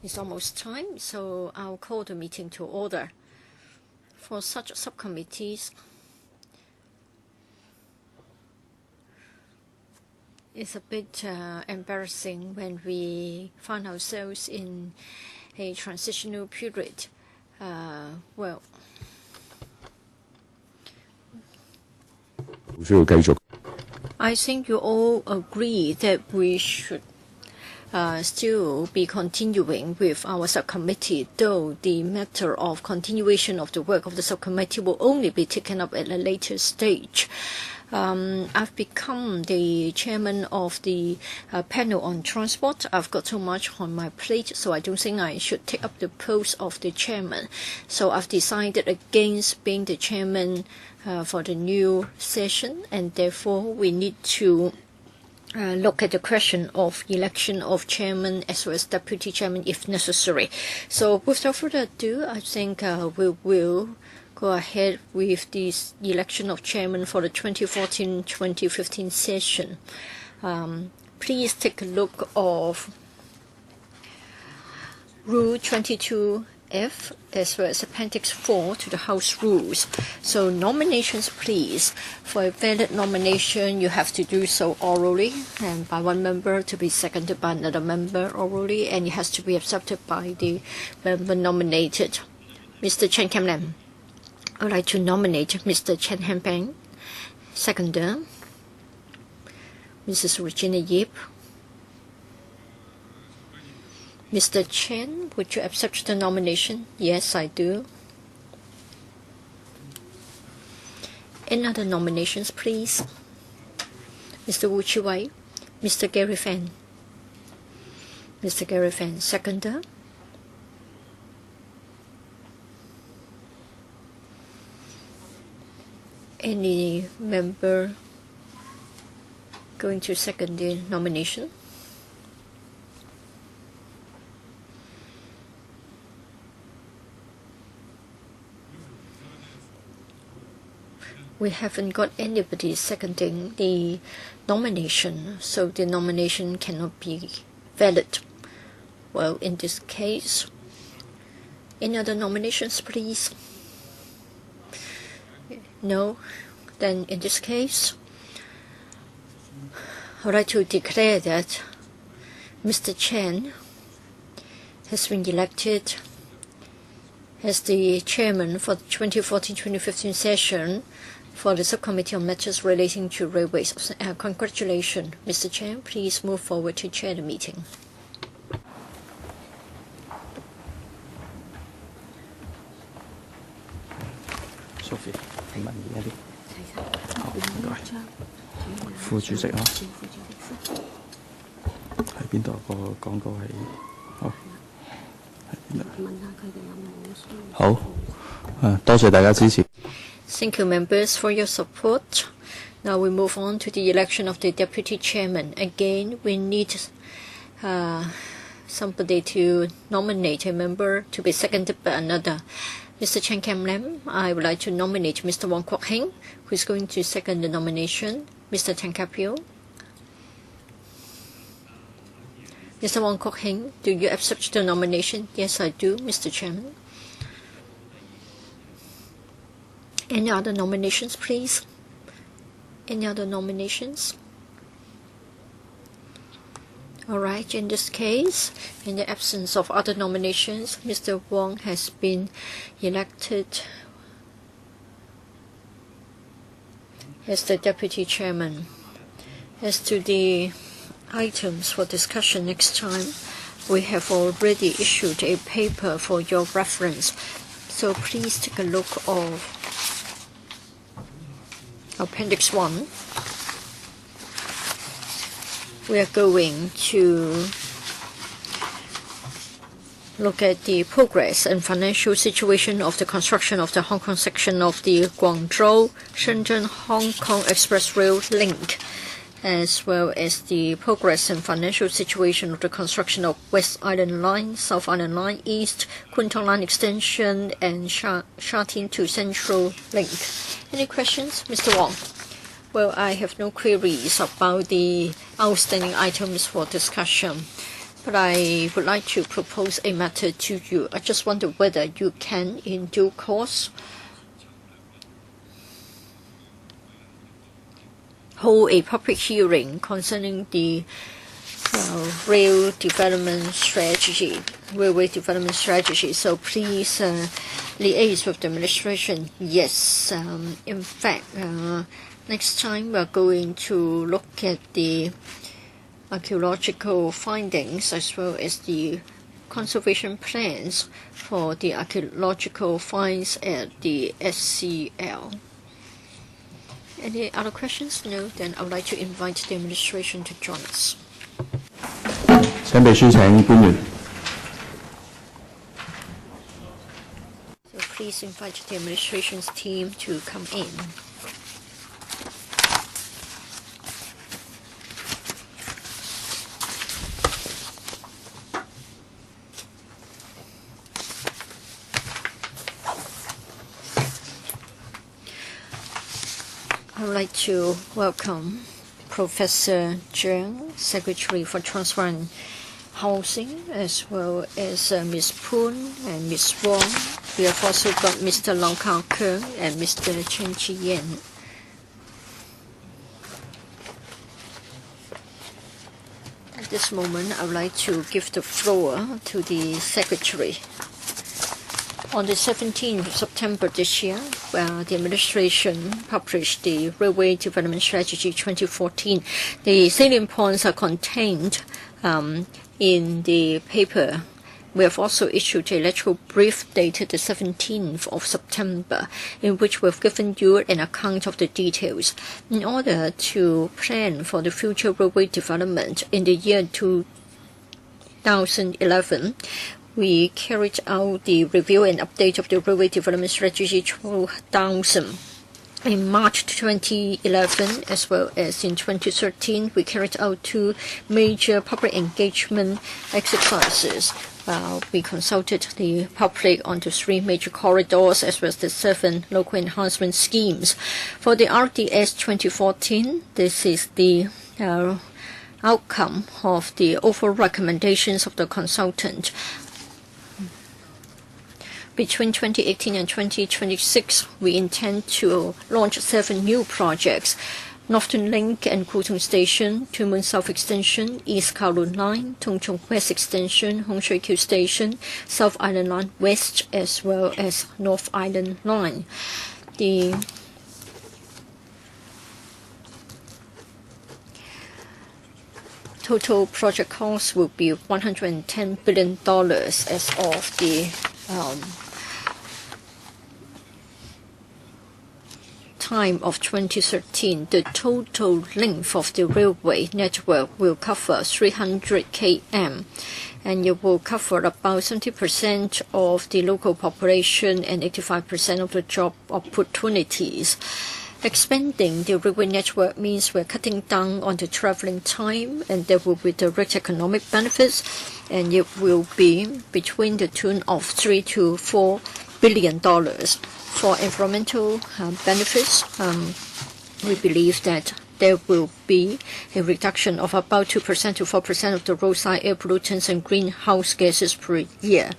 It's almost time, so I'll call the meeting to order. For such subcommittees, it's a bit embarrassing when we find ourselves in a transitional period. I think you all agree that we should still be continuing with our subcommittee, though the matter of continuation of the work of the subcommittee will only be taken up at a later stage. I've become the chairman of the panel on transport. I've got so much on my plate, so I don't think I should take up the post of the chairman. So I've decided against being the chairman for the new session, and therefore we need to look at the question of election of chairman as well as deputy chairman if necessary. So without further ado, I think we will go ahead with this election of chairman for the 2014-2015 session. Please take a look of Rule 22F as well as Appendix 4 to the House Rules. So nominations, please. For a valid nomination, you have to do so orally and by one member to be seconded by another member orally, and it has to be accepted by the member nominated. Mr. Chen Kam Lam, I would like to nominate Mr. Chen Hanpeng. Seconder, Mrs. Regina Yip. Mr. Chen, would you accept the nomination? Yes, I do. Any other nominations, please? Mr. Wu Chi-wai. Mr. Gary Fan. Mr. Gary Fan, seconder. Any member going to second the nomination? We haven't got anybody seconding the nomination, so the nomination cannot be valid. Well, in this case, any other nominations, please? No? Then in this case, I would like to declare that Mr. Chen has been elected as the chairman for the 2014-2015 session for the Subcommittee on Matters Relating to Railways. Congratulations, Mr. Chen. Please move forward to chair the meeting. Sophie, 問而家啲。好，唔該。副主席啊，喺邊度個廣告係好？喺邊度？問下佢哋有冇需要。好，多謝大家支持。Thank you, members, for your support. Now we move on to the election of the deputy chairman. Again, we need somebody to nominate a member to be seconded by another. Mr. Chen Kam Lam, I would like to nominate Mr. Wong Kwok Heng, who is going to second the nomination. Mr. Tan Kap Yew. Mr. Wong Kwok Heng, do you accept the nomination? Yes, I do, Mr. Chairman. Any other nominations, please? Any other nominations? All right, in this case, in the absence of other nominations, Mr. Wong has been elected as the deputy chairman. As to the items for discussion next time, we have already issued a paper for your reference. So please take a look of Appendix 1. We are going to look at the progress and financial situation of the construction of the Hong Kong section of the Guangzhou-Shenzhen-Hong Kong Express Rail link, as well as the progress and financial situation of the construction of West Island Line, South Island Line, East Kwun Tong Line Extension, and Sha Tin to Central Link. Any questions, Mr. Wong? Well, I have no queries about the outstanding items for discussion. But I would like to propose a matter to you. I just wonder whether you can, in due course, hold a public hearing concerning the railway development strategy. So please liaise with the administration. Yes, in fact, next time we are going to look at the archaeological findings as well as the conservation plans for the archaeological finds at the SCL. Any other questions? No? Then I would like to invite the administration to join us. 請秘書請官員。So please invite the administration's team to come in. I would like to welcome Professor Zheng, Secretary for Transport and Housing, as well as Ms. Poon and Ms. Wong. We have also got Mr. Lau Kao Keung and Mr. Chen Chi-yen. At this moment, I would like to give the floor to the Secretary. On the 17th of September this year, the administration published the Railway Development Strategy 2014. The salient points are contained in the paper. We have also issued a electoral brief dated the 17th of September, in which we have given you an account of the details. In order to plan for the future railway development in the year 2011, we carried out the review and update of the Railway Development Strategy 2000. In March 2011, as well as in 2013, we carried out two major public engagement exercises. We consulted the public on the three major corridors as well as the 7 local enhancement schemes. For the RDS 2014, this is the outcome of the overall recommendations of the consultant. Between 2018 and 2026, we intend to launch 7 new projects: Northern Link and Kutong Station, Tuen Mun South Extension, East Kowloon Line, Tung Chung West Extension, Hong Shui Kiu Station, South Island Line West, as well as North Island Line. The total project cost will be $110 billion as of the time of 2013. The total length of the railway network will cover 300 km, and it will cover about 70% of the local population and 85% of the job opportunities. Expanding the railway network means we're cutting down on the traveling time, and there will be direct economic benefits, and it will be between the tune of $3 to $4 billion. For environmental benefits, we believe that there will be a reduction of about 2% to 4% of the roadside air pollutants and greenhouse gases per year.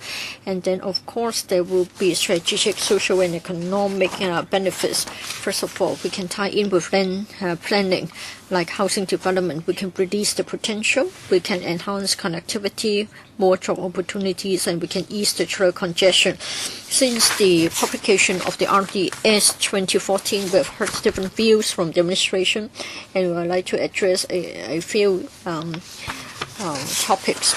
And then, of course, there will be strategic social and economic benefits. First of all, we can tie in with land planning, like housing development. We can release the potential, we can enhance connectivity, more job opportunities, and we can ease the trail congestion. Since the publication of the RDS 2014, we have heard different views from the administration, and we would like to address a few topics.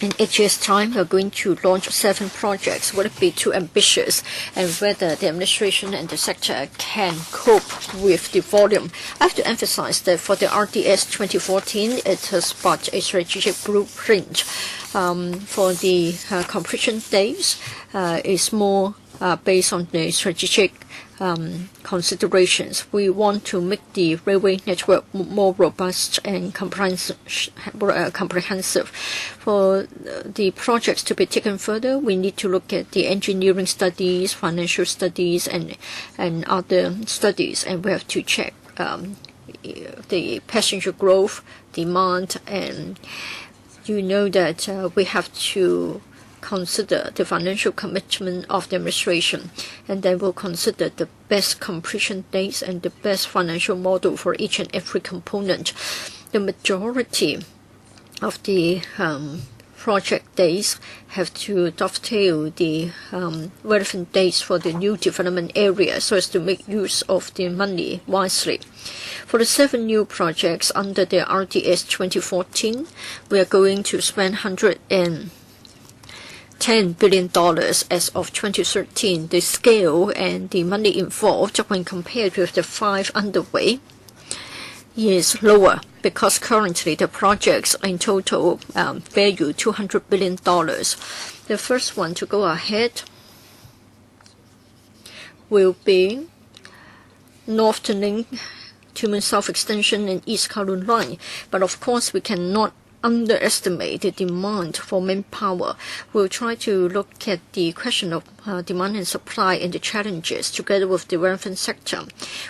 In 8 years' time, we are going to launch 7 projects. Will it be too ambitious? And whether the administration and the sector can cope with the volume. I have to emphasize that for the RDS 2014, it has but a strategic blueprint. For the completion dates, it's more based on the strategic considerations. We want to make the railway network more robust and comprehensive. For the projects to be taken further, we need to look at the engineering studies, financial studies, and other studies, and we have to check the passenger growth, demand, and you know that we have to consider the financial commitment of the administration, and then we'll consider the best completion dates and the best financial model for each and every component. The majority of the project dates have to dovetail the relevant dates for the new development area so as to make use of the money wisely. For the 7 new projects under the RDS 2014, we are going to spend $110 billion as of 2013. The scale and the money involved when compared with the 5 underway is lower because currently the projects in total value $200 billion. The first one to go ahead will be Northern Link, Tumen South Extension and East Kowloon Line. But of course we cannot underestimate the demand for manpower. We'll try to look at the question of demand and supply and the challenges together with the relevant sector.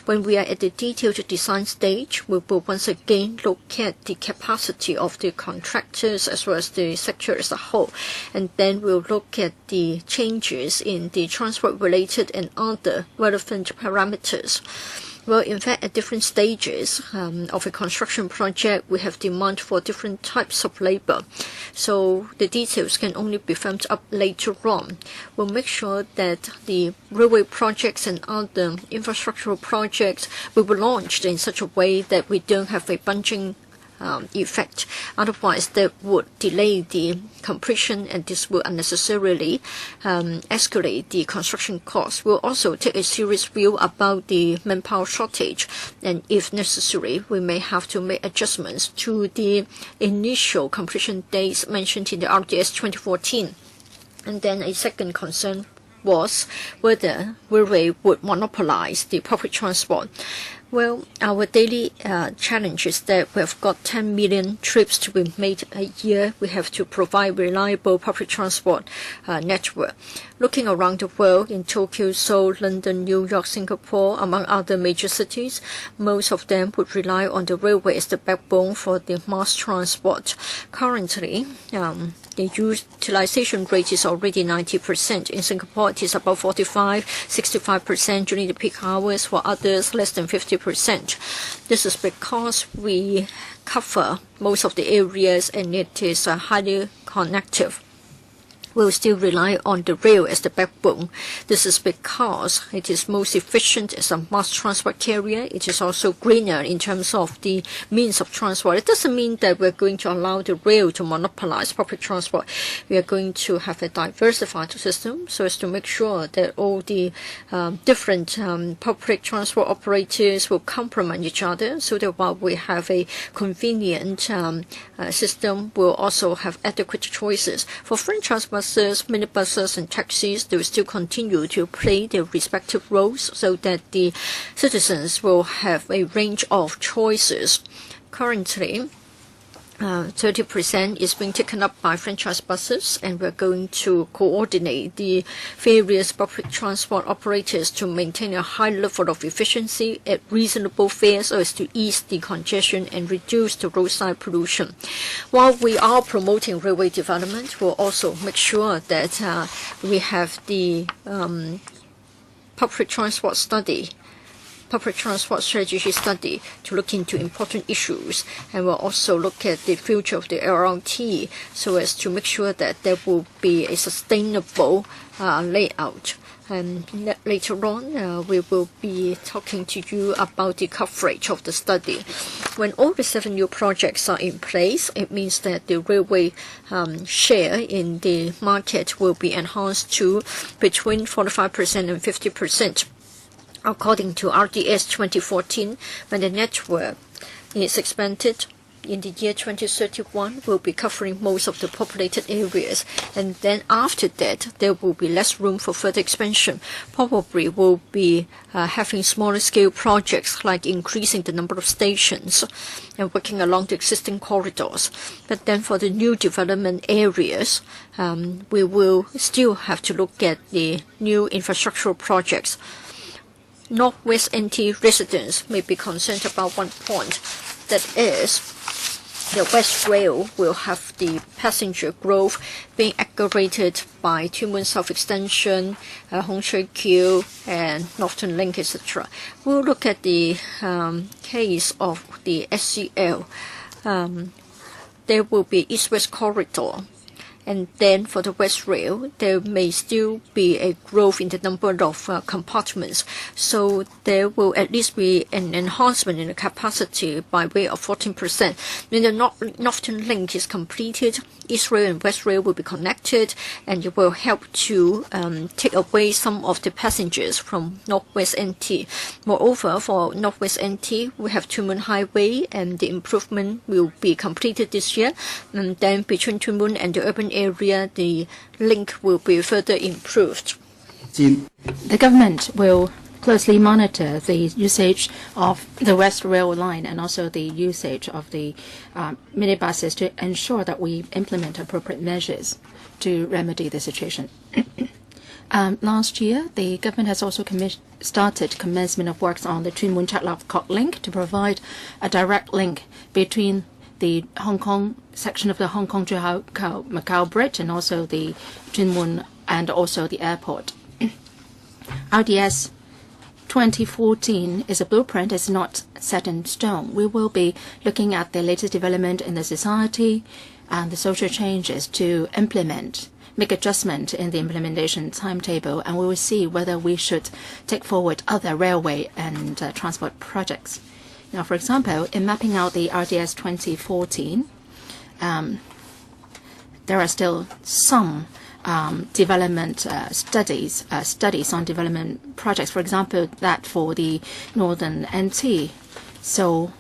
When we are at the detailed design stage, we will once again look at the capacity of the contractors as well as the sector as a whole, and then we'll look at the changes in the transport-related and other relevant parameters. Well, in fact, at different stages of a construction project, we have demand for different types of labor. So the details can only be firmed up later on. We'll make sure that the railway projects and other infrastructural projects will be launched in such a way that we don't have a bunching effect. Otherwise, that would delay the completion, and this will unnecessarily escalate the construction costs. We'll also take a serious view about the manpower shortage, and if necessary, we may have to make adjustments to the initial completion dates mentioned in the RDS 2014. And then a second concern was whether railway would monopolize the public transport. Well, our daily challenge is that we've got 10 million trips to be made a year. We have to provide reliable public transport network. Looking around the world, in Tokyo, Seoul, London, New York, Singapore, among other major cities, most of them would rely on the railway as the backbone for the mass transport. Currently, the utilization rate is already 90%. In Singapore, it is about 65% during the peak hours. For others, less than 50%. This is because we cover most of the areas and it is highly connective. We'll still rely on the rail as the backbone. This is because it is most efficient as a mass transport carrier. It is also greener in terms of the means of transport. It doesn't mean that we're going to allow the rail to monopolize public transport. We are going to have a diversified system so as to make sure that all the different public transport operators will complement each other, so that while we have a convenient system, we'll also have adequate choices. For franchise buses, minibuses and taxis, they will still continue to play their respective roles so that the citizens will have a range of choices. Currently, 30% is being taken up by franchise buses, and we're going to coordinate the various public transport operators to maintain a high level of efficiency at reasonable fares so as to ease the congestion and reduce the roadside pollution. While we are promoting railway development, we'll also make sure that we have the public transport strategy study to look into important issues, and we'll also look at the future of the LRT so as to make sure that there will be a sustainable layout. And later on, we will be talking to you about the coverage of the study. When all the 7 new projects are in place, it means that the railway share in the market will be enhanced to between 45% and 50%. According to RDS 2014, when the network is expanded in the year 2031, we'll be covering most of the populated areas, and then after that, there will be less room for further expansion. Probably we'll be having smaller scale projects like increasing the number of stations and working along the existing corridors. But then for the new development areas, we will still have to look at the new infrastructural projects. Northwest NT residents may be concerned about one point, that is, the West Rail will have the passenger growth being aggravated by Tuen Mun South Extension, Hong Shui Q, and Northern Link, etc. We'll look at the case of the SCL. There will be East-West Corridor. And then for the West Rail, there may still be a growth in the number of compartments. So there will at least be an enhancement in the capacity by way of 14%. When the Northern Link is completed, East Rail and West Rail will be connected, and it will help to take away some of the passengers from Northwest NT. Moreover, for Northwest NT, we have Tuen Mun Highway, and the improvement will be completed this year. And then between Tuen Mun and the urban area, the link will be further improved. The government will closely monitor the usage of the West Rail line and also the usage of the minibuses to ensure that we implement appropriate measures to remedy the situation. Last year, the government has also started commencement of works on the Tuen Mun Chat Lap Kok link to provide a direct link between the Hong Kong section of the Hong Kong to Macau Bridge and also the Tuen Mun and also the airport. RDS 2014 is a blueprint, it's not set in stone. We will be looking at the latest development in the society and the social changes to make adjustment in the implementation timetable, and we will see whether we should take forward other railway and transport projects. Now, for example, in mapping out the RDS 2014, there are still some development studies on development projects. For example, that for the Northern NT. So,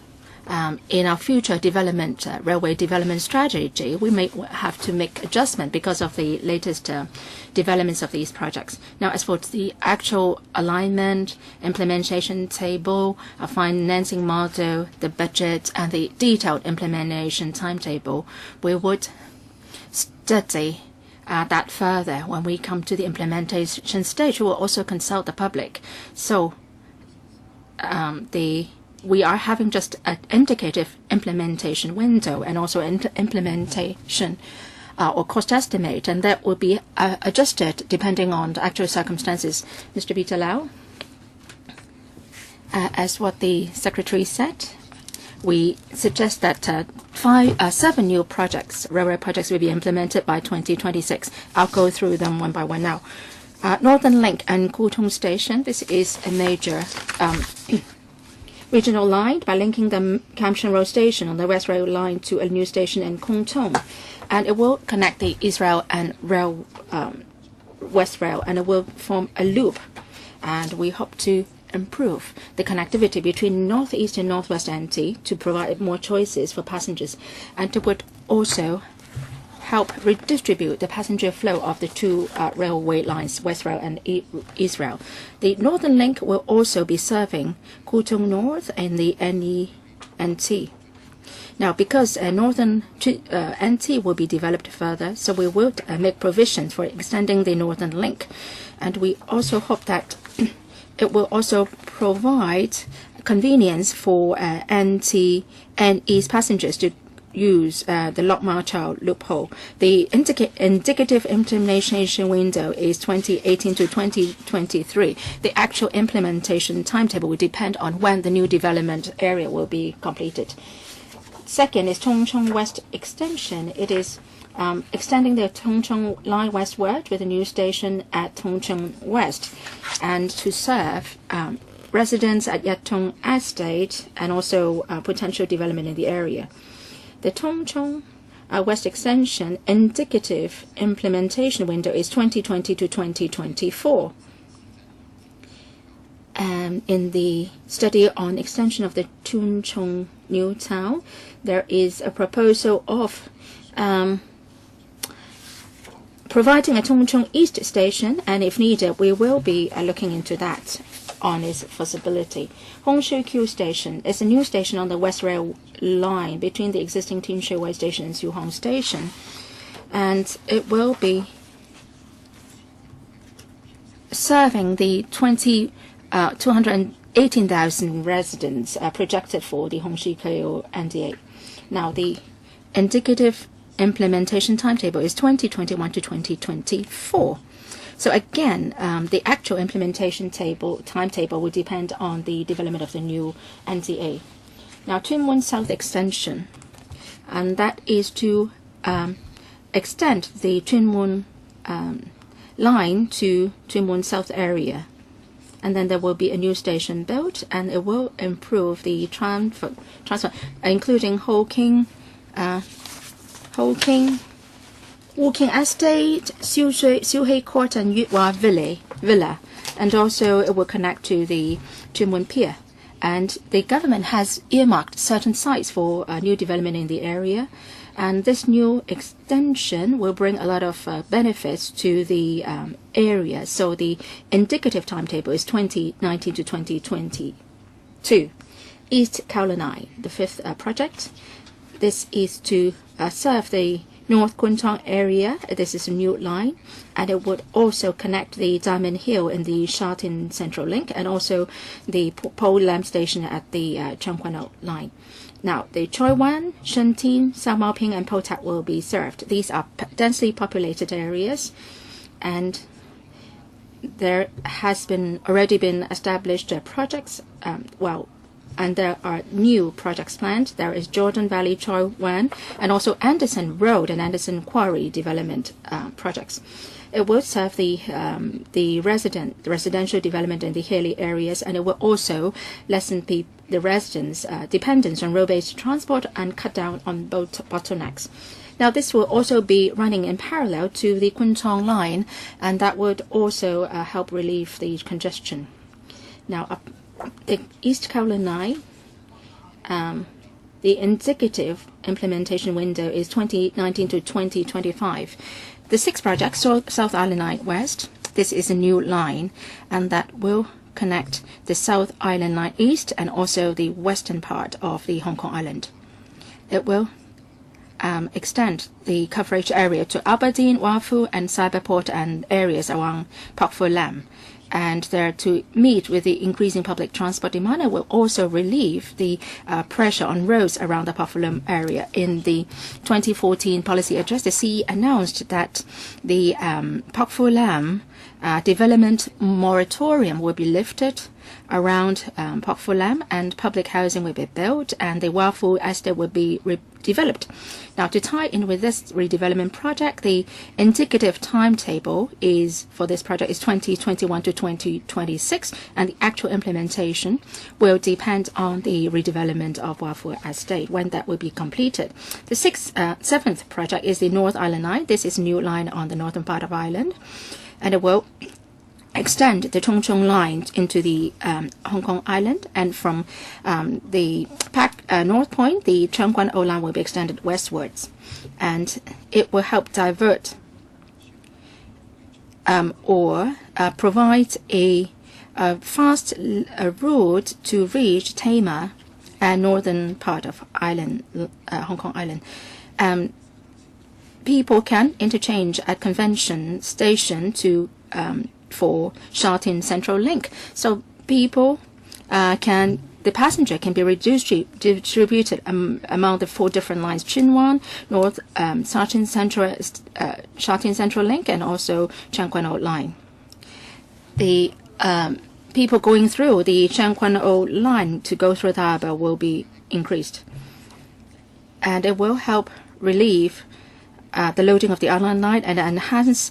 in our future development, railway development strategy, we may have to make adjustment because of the latest developments of these projects. Now, as for the actual alignment, implementation table, a financing model, the budget, and the detailed implementation timetable, we would study that further when we come to the implementation stage. We will also consult the public. So, we are having just an indicative implementation window and also implementation or cost estimate, and that will be adjusted depending on the actual circumstances. Mr. Peter Lau, as what the Secretary said, we suggest that 7 new projects, railway projects, will be implemented by 2026. I'll go through them one by one now. Northern Link and Kwu Tung Station, this is a major regional line by linking the Kam Shan Road station on the West Rail line to a new station in Kung Tung. And it will connect the East Rail and West Rail, and it will form a loop. And we hope to improve the connectivity between Northeast and Northwest NT to provide more choices for passengers, and it would also help redistribute the passenger flow of the two railway lines, West Rail and East Rail. The Northern Link will also be serving Kwu Tung North and the NT. Now, because Northern NT will be developed further, so we will make provisions for extending the Northern Link. And we also hope that it will also provide convenience for NT and East passengers to use the Lok Ma Chau loophole. The indicative implementation window is 2018 to 2023. The actual implementation timetable will depend on when the new development area will be completed. Second is Tung Chung West Extension. It is extending the Tung Chung line westward with a new station at Tung Chung West, and to serve residents at Yat Tung Estate and also potential development in the area. The Tung Chung West Extension indicative implementation window is 2020 to 2024. In the study on extension of the Tung Chung New Town, there is a proposal of providing a Tung Chung East station, and if needed, we will be looking into that on its feasibility. Hong Shui Q Station is a new station on the West Rail line between the existing Tin Shui Wai Station and Su Hong Station, and it will be serving the 218,000 residents projected for the Hong Shui Q NDA. Now, the indicative implementation timetable is 2021 to 2024. So again, the actual implementation timetable will depend on the development of the new NCA. Now, Tuen Mun South extension, and that is to extend the Tuen Mun line to Tuen Mun South area. And then there will be a new station built, and it will improve the transfer including Ho King Walking Estate, Siu Hei Court, and Yue Hua Villa. And also it will connect to the Tuen Mun Pier. And the government has earmarked certain sites for new development in the area. And this new extension will bring a lot of benefits to the area. So the indicative timetable is 2019 to 2022. East Kaolonai, the fifth project. This is to serve the North Kwun Tong area. This is a new line, and it would also connect the Diamond Hill in the Sha Tin Central Link, and also the pole lamp station at the Cheung Kwan O line. Now, the Choi Wan, Shen Tin, Sao Mau Ping, and Po Tak will be served. These are densely populated areas, and there has already been established projects. And there are new projects planned. There is Jordan Valley Choi Wan, and also Anderson Road and Anderson Quarry development projects. It will serve the residential development in the hilly areas, and it will also lessen the residents' dependence on road-based transport and cut down on both bottlenecks. Now, this will also be running in parallel to the Kwun Tong line, and that would also help relieve the congestion. Now, the East Kaolonai, the indicative implementation window is 2019 to 2025. The sixth project, South Island Line West, this is a new line, and that will connect the South Island Line East and also the western part of the Hong Kong Island. It will extend the coverage area to Aberdeen, Wah Fu, and Cyberport and areas around Pak Fu Lam. And there to meet with the increasing public transport demand, it will also relieve the pressure on roads around the Pak Fu Lam area. In the 2014 policy address, the CE announced that the Pak Fu Lam development moratorium will be lifted around Pak Fu Lam, and public housing will be built, and the Wah Fu estate will be developed. Now, to tie in with this redevelopment project, the indicative timetable for this project is 2021 to 2026, and the actual implementation will depend on the redevelopment of Wah Fu estate, when that will be completed. The seventh project is the North Island Line. This is a new line on the northern part of Ireland, and it will extend the Tung Chung line into the Hong Kong Island, and from the North Point, the Cheung Kwan O line will be extended westwards, and it will help divert or provide a fast route to reach Tamar and northern part of Island, Hong Kong Island. People can interchange at Convention Station for Sha Tin Central Link. So people the passenger can be distributed among the four different lines: Chin Wan, North, Sha Tin Central Link, and also Cheung Kwan O line. The people going through the Cheung Kwan O line to go through the harbour will be increased, and it will help relieve the loading of the island line and enhance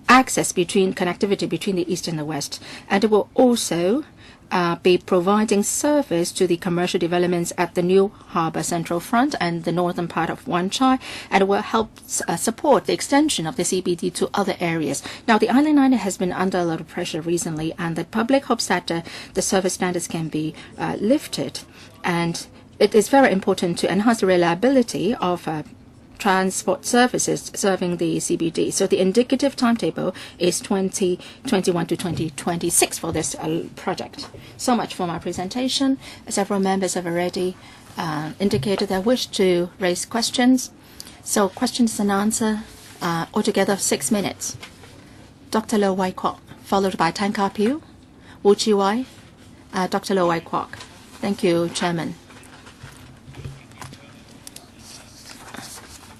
connectivity between the east and the west. And it will also be providing service to the commercial developments at the new harbour central front and the northern part of Wan Chai, and it will help support the extension of the CBD to other areas. Now, the island line has been under a lot of pressure recently, and the public hopes that the service standards can be lifted, and it is very important to enhance the reliability of transport services serving the CBD. So the indicative timetable is 2021 to 2026 for this project. So much for my presentation. Several members have already indicated their wish to raise questions. So questions and answer, altogether 6 minutes. Dr. Lo Wai Kwok, followed by Tan Ka Piu, Wu Chi Wai, Dr. Lo Wai Kwok. Thank you, Chairman.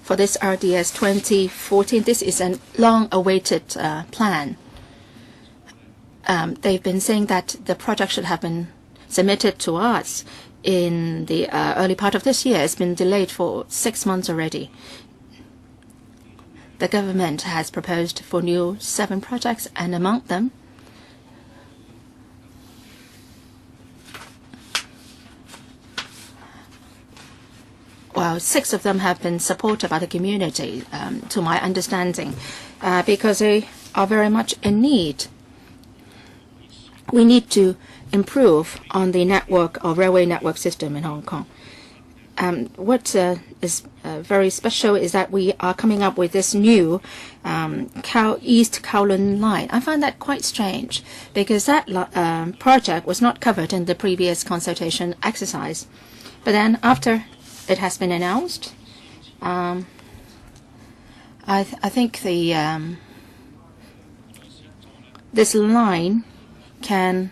for this RDS 2014, this is a long-awaited plan. They've been saying that the project should have been submitted to us in the early part of this year. It's been delayed for 6 months already. The government has proposed for new 7 projects, and among them, well, 6 of them have been supported by the community, to my understanding, because they are very much in need. We need to improve on the network or railway network system in Hong Kong. What is very special is that we are coming up with this new East Kowloon line. I find that quite strange because that project was not covered in the previous consultation exercise. But then after it has been announced, I think this line can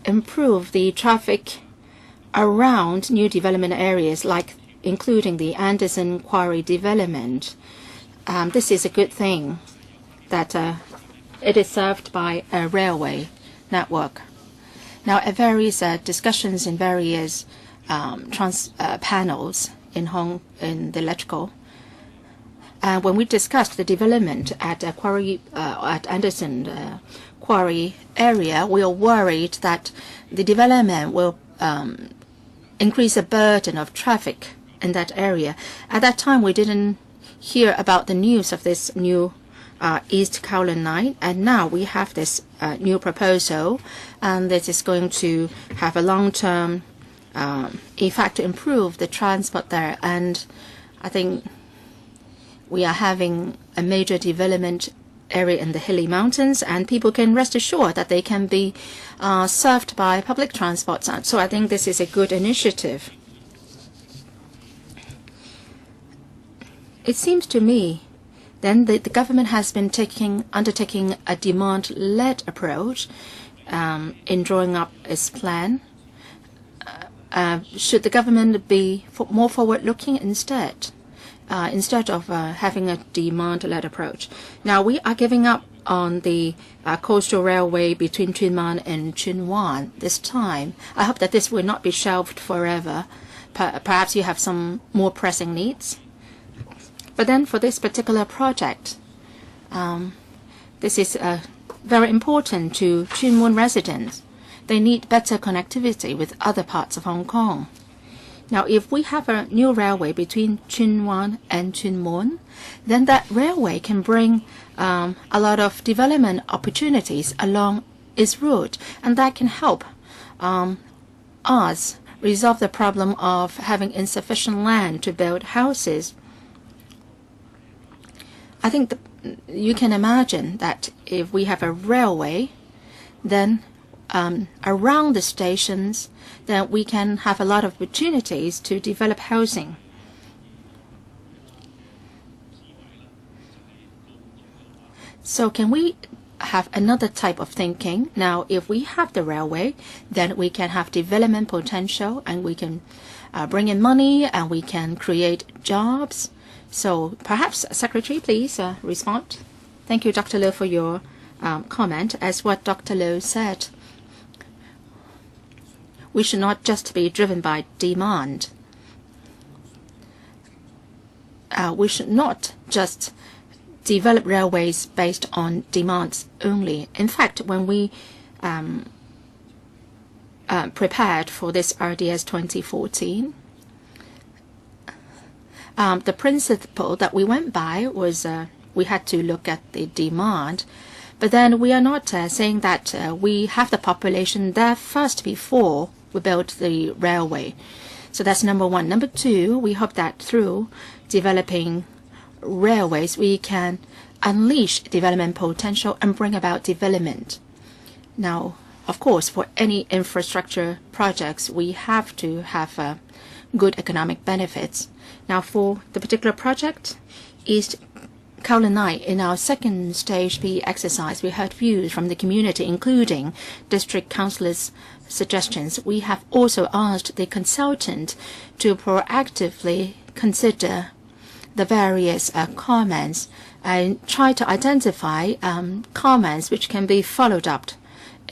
improve the traffic around new development areas, like including the Anderson Quarry development. This is a good thing that it is served by a railway network. Now, at various discussions in various panels in the electrical, when we discussed the development at at Anderson Quarry area, we are worried that the development will increase the burden of traffic in that area. At that time, we didn't hear about the news of this new East Kowloon line, and now we have this new proposal, and this is going to have a long-term effect to improve the transport there. And I think we are having a major development area in the hilly mountains, and people can rest assured that they can be served by public transport. So I think this is a good initiative. It seems to me then the government has been undertaking a demand-led approach in drawing up its plan. Should the government be more forward-looking instead of having a demand-led approach? Now, we are giving up on the coastal railway between Tsuen Wan and Tsuen Wan this time. I hope that this will not be shelved forever. Perhaps you have some more pressing needs. But then for this particular project, this is very important to Tsuen Wan residents. They need better connectivity with other parts of Hong Kong. Now, if we have a new railway between Tsuen Wan and Tsuen Mun, then that railway can bring a lot of development opportunities along its route, and that can help us resolve the problem of having insufficient land to build houses. I think you can imagine that if we have a railway, then around the stations, then we can have a lot of opportunities to develop housing. So can we have another type of thinking? Now, if we have the railway, then we can have development potential, and we can bring in money, and we can create jobs. So perhaps, Secretary, please respond. Thank you, Dr. Low, for your comment. As what Dr. Low said, we should not just be driven by demand. We should not just develop railways based on demands only. In fact, when we prepared for this RDS 2014, the principle that we went by was we had to look at the demand, but then we are not saying that we have the population there first before we build the railway. So that's number one. Number two, we hope that through developing railways, we can unleash development potential and bring about development. Now, of course, for any infrastructure projects, we have to have good economic benefits. Now, for the particular project, East Kowloon Line, in our second stage PE exercise, we heard views from the community, including district councillors' suggestions. We have also asked the consultant to proactively consider the various comments and try to identify comments which can be followed up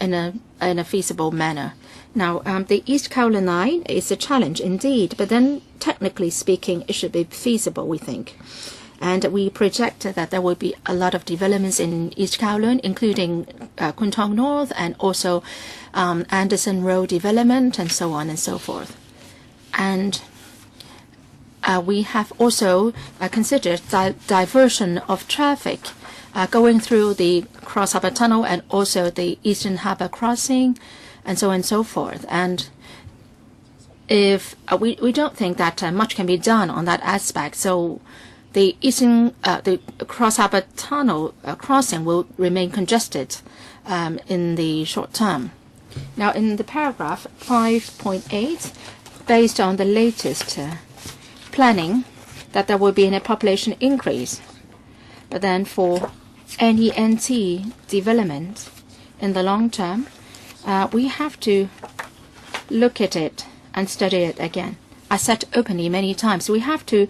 in a feasible manner. Now, the East Kowloon line is a challenge indeed, but then technically speaking, it should be feasible, we think. And we project that there will be a lot of developments in East Kowloon, including Kwun Tong North and also Anderson Road development and so on and so forth. And we have also considered diversion of traffic going through the Cross Harbour Tunnel and also the Eastern Harbour Crossing and so on and so forth. And if we don't think that much can be done on that aspect, so the Cross Harbour Tunnel crossing will remain congested in the short term. Now, in the paragraph 5.8, based on the latest planning, that there will be a population increase. But then for any NT development in the long term, we have to look at it and study it again. I said openly many times, we have to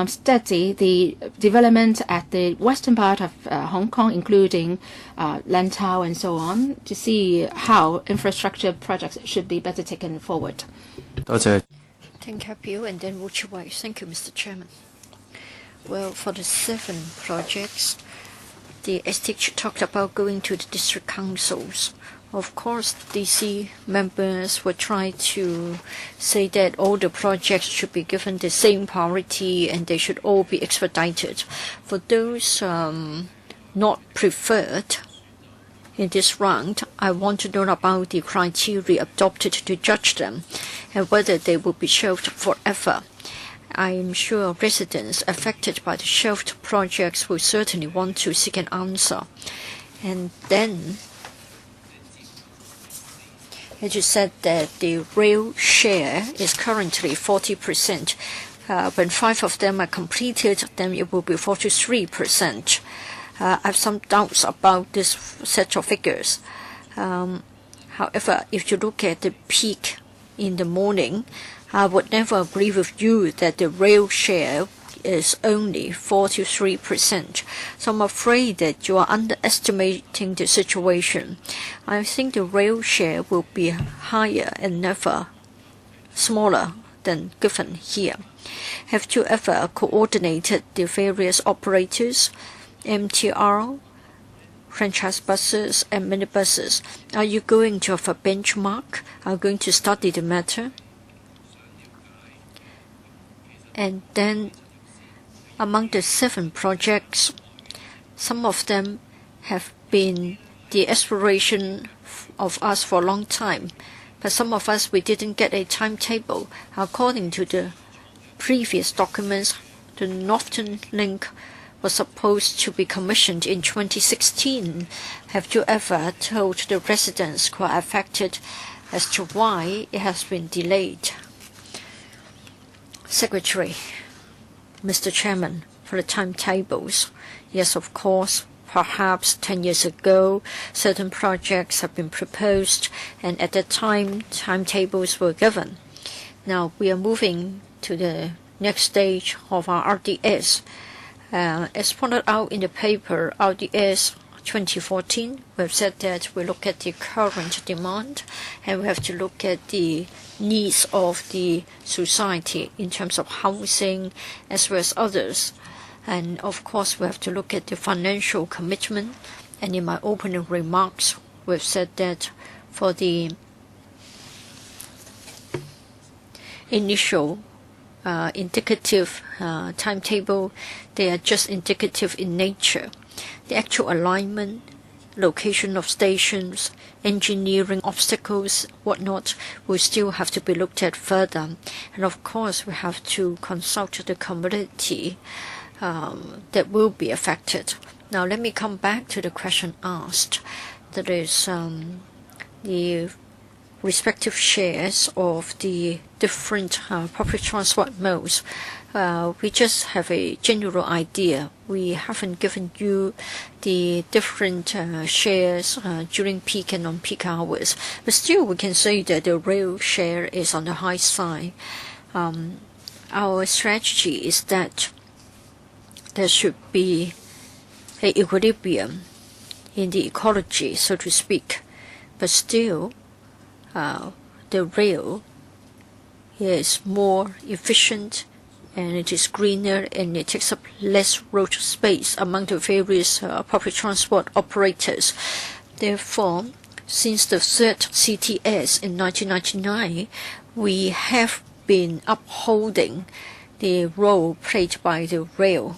study the development at the western part of Hong Kong, including Lantau and so on, to see how infrastructure projects should be better taken forward. Thank you, and then Wu Chi-wai. Thank you, Mr. Chairman. Well, for the 7 projects, the STH talked about going to the district councils. Of course, DC members will try to say that all the projects should be given the same priority and they should all be expedited. For those not preferred in this round, I want to know about the criteria adopted to judge them and whether they will be shelved forever. I am sure residents affected by the shelved projects will certainly want to seek an answer. And then, as you said, that the rail share is currently 40%. When 5 of them are completed, then it will be 43%. I have some doubts about this set of figures. However, if you look at the peak in the morning, I would never agree with you that the rail share is only 43%. So I'm afraid that you are underestimating the situation. I think the rail share will be higher and never smaller than given here. Have you ever coordinated the various operators, MTR, franchise buses and minibuses? Are you going to have a benchmark? Are you going to study the matter? And then among the 7 projects, some of them have been the aspiration of us for a long time, but some of us, we didn't get a timetable. According to the previous documents, the Northern Link was supposed to be commissioned in 2016. Have you ever told the residents who are affected as to why it has been delayed? Secretary, Mr. Chairman, for the timetables, yes, of course, perhaps 10 years ago, certain projects have been proposed, and at that time, timetables were given. Now, we are moving to the next stage of our RDS. As pointed out in the paper, RDS 2014, we've said that we look at the current demand and we have to look at the needs of the society in terms of housing as well as others. And of course, we have to look at the financial commitment. And in my opening remarks, we've said that for the initial indicative timetable, they are just indicative in nature. The actual alignment, location of stations, engineering obstacles, whatnot, will still have to be looked at further. And of course, we have to consult the community that will be affected. Now, let me come back to the question asked. That is the respective shares of the different public transport modes. We just have a general idea. We haven't given you the different shares during peak and non-peak hours. But still, we can say that the rail share is on the high side. our strategy is that there should be an equilibrium in the ecology, so to speak, but still the rail is more efficient and it is greener and it takes up less road space among the various public transport operators. Therefore, since the third CTS in 1999, we have been upholding the role played by the rail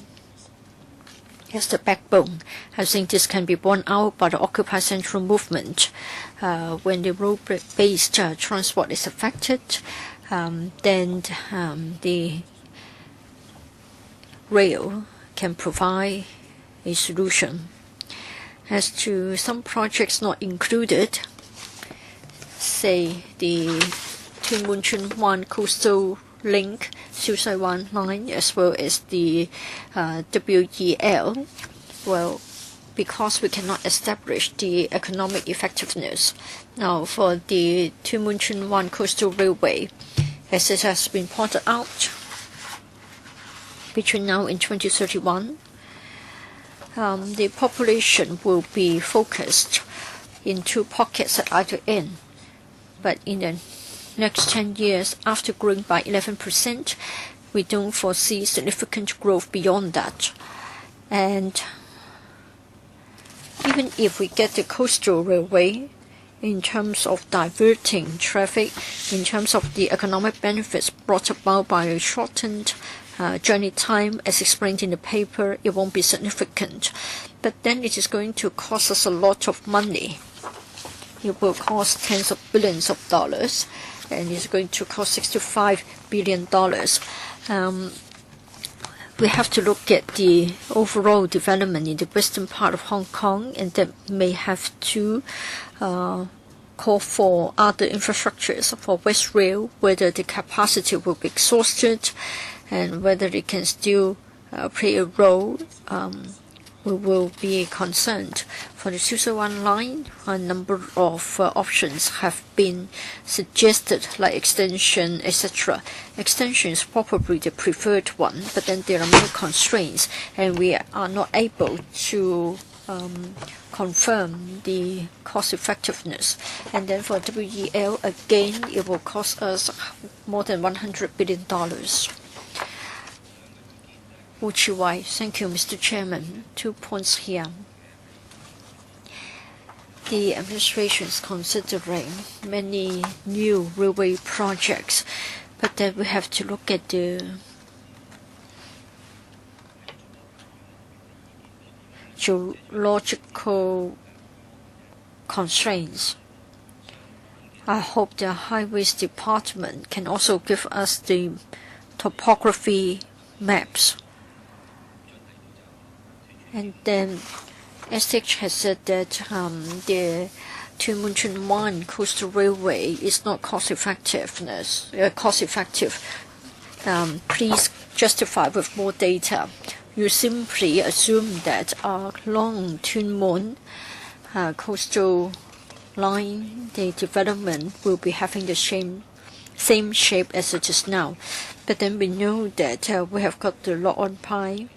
as the backbone. I think this can be borne out by the Occupy Central movement. When the road-based transport is affected, then the rail can provide a solution. As to some projects not included, say the Tuen Mun Chuen Wan Coastal Link, Siu Sai Wan Line, as well as the WEL, well, because we cannot establish the economic effectiveness. Now, for the Tuen Mun Chuen Wan Coastal Railway, as it has been pointed out, between now and 2031, the population will be focused in two pockets at either end. But in the next 10 years, after growing by 11%, we don't foresee significant growth beyond that. And even if we get the coastal railway, in terms of diverting traffic, in terms of the economic benefits brought about by a shortened journey time, as explained in the paper, it won't be significant. But then it is going to cost us a lot of money. It will cost tens of billions of dollars, and it's going to cost $65 billion. We have to look at the overall development in the western part of Hong Kong, and that may have to call for other infrastructures for West Rail, whether the capacity will be exhausted and whether it can still play a role. We will be concerned. For the Siu Sai Wan line, a number of options have been suggested, like extension, etc. Extension is probably the preferred one, but then there are many constraints, and we are not able to confirm the cost effectiveness. And then for WEL, again, it will cost us more than $100 billion. Wu Chi-wai. Thank you, Mr. Chairman. 2 points here. The administration is considering many new railway projects, but then we have to look at the geological constraints. I hope the Highways Department can also give us the topography maps. And then SH has said that the Tuen Mun Chuen Wan Coastal Railway is not cost effective. Please justify with more data. You simply assume that along Tuen Mun coastal line, the development will be having the same shape as it is now. But then we know that we have got the Lo On Pai,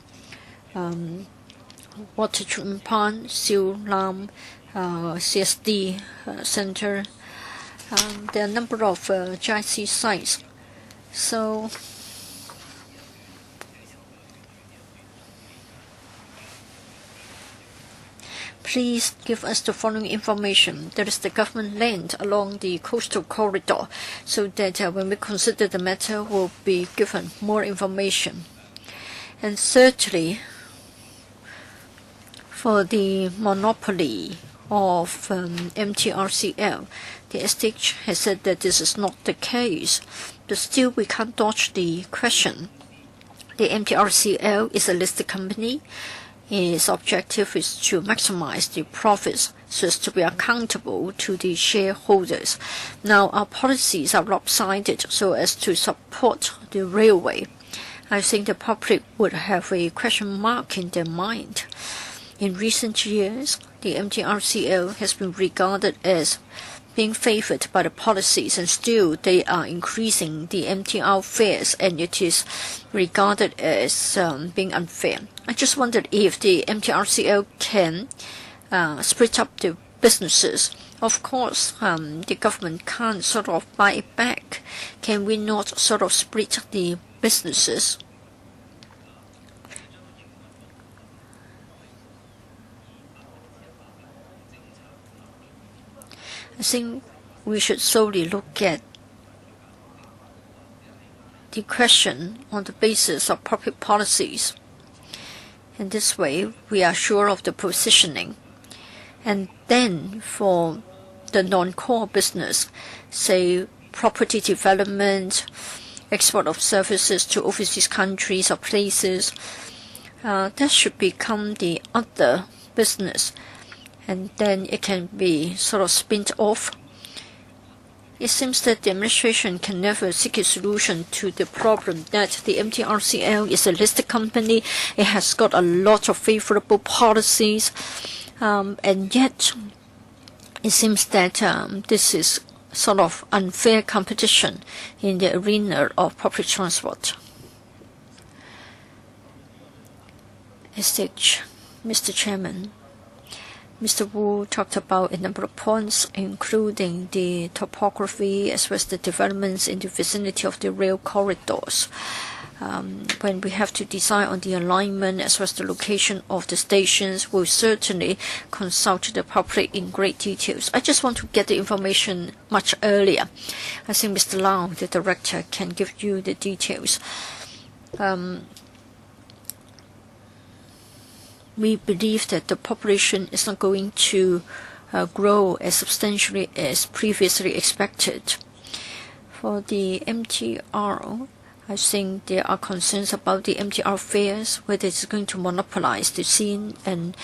Water Treatment Plant, Siu Lam, CSD Center. There are a number of GIC sites. So please give us the following information. There is the government land along the coastal corridor, so that when we consider the matter, we'll be given more information. And thirdly, for the monopoly of MTRCL, the STH has said that this is not the case, but still we can't dodge the question. The MTRCL is a listed company. Its objective is to maximize the profits so as to be accountable to the shareholders. Now, our policies are lopsided so as to support the railway. I think the public would have a question mark in their mind. In recent years, the MTRCL has been regarded as being favored by the policies, and still they are increasing the MTR fares, and it is regarded as being unfair. I just wondered if the MTRCL can split up the businesses. Of course, the government can't sort of buy it back. Can we not sort of split the businesses? I think we should solely look at the question on the basis of public policies. In this way, we are sure of the positioning. And then for the non-core business, say property development, export of services to overseas countries or places, that should become the other business. And then it can be sort of spun off. It seems that the administration can never seek a solution to the problem that the MTRCL is a listed company. It has got a lot of favorable policies, and yet it seems that this is sort of unfair competition in the arena of public transport. Mr. Chairman, Mr. Wu talked about a number of points, including the topography as well as the developments in the vicinity of the rail corridors. When we have to decide on the alignment as well as the location of the stations, we'll certainly consult the public in great details. I just want to get the information much earlier. I think Mr. Lau, the director, can give you the details. We believe that the population is not going to grow as substantially as previously expected. For the MTR, I think there are concerns about the MTR fares, whether it's going to monopolize the scene and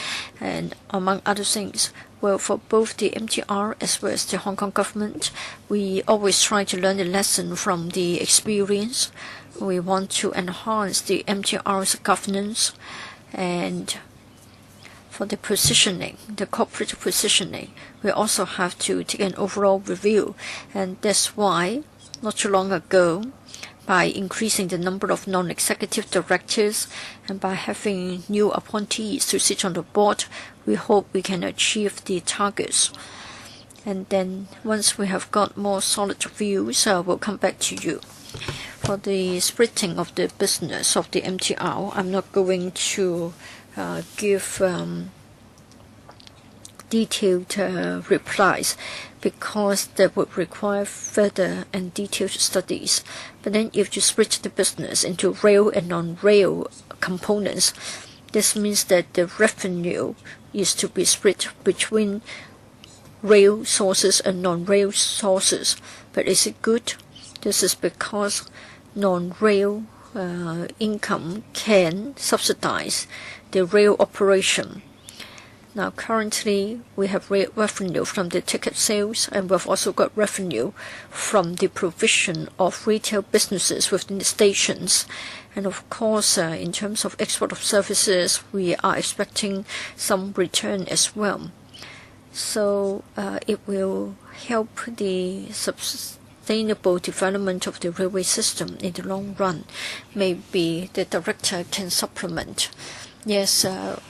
among other things. Well, for both the MTR as well as the Hong Kong government, we always try to learn a lesson from the experience. We want to enhance the MTR's governance, and for the positioning, the corporate positioning, we also have to take an overall review. And that's why, not too long ago, by increasing the number of non-executive directors and by having new appointees to sit on the board, we hope we can achieve the targets. And then once we have got more solid views, we'll come back to you. For the splitting of the business of the MTR, I'm not going to give detailed replies because that would require further and detailed studies. But then if you split the business into rail and non-rail components, this means that the revenue is to be split between rail sources and non-rail sources. But is it good? This is because non-rail income can subsidize the rail operation. Now, currently, we have revenue from the ticket sales, and we've also got revenue from the provision of retail businesses within the stations. And of course, in terms of export of services, we are expecting some return as well. So it will help the sustainable development of the railway system in the long run. Maybe the director can supplement. Yes,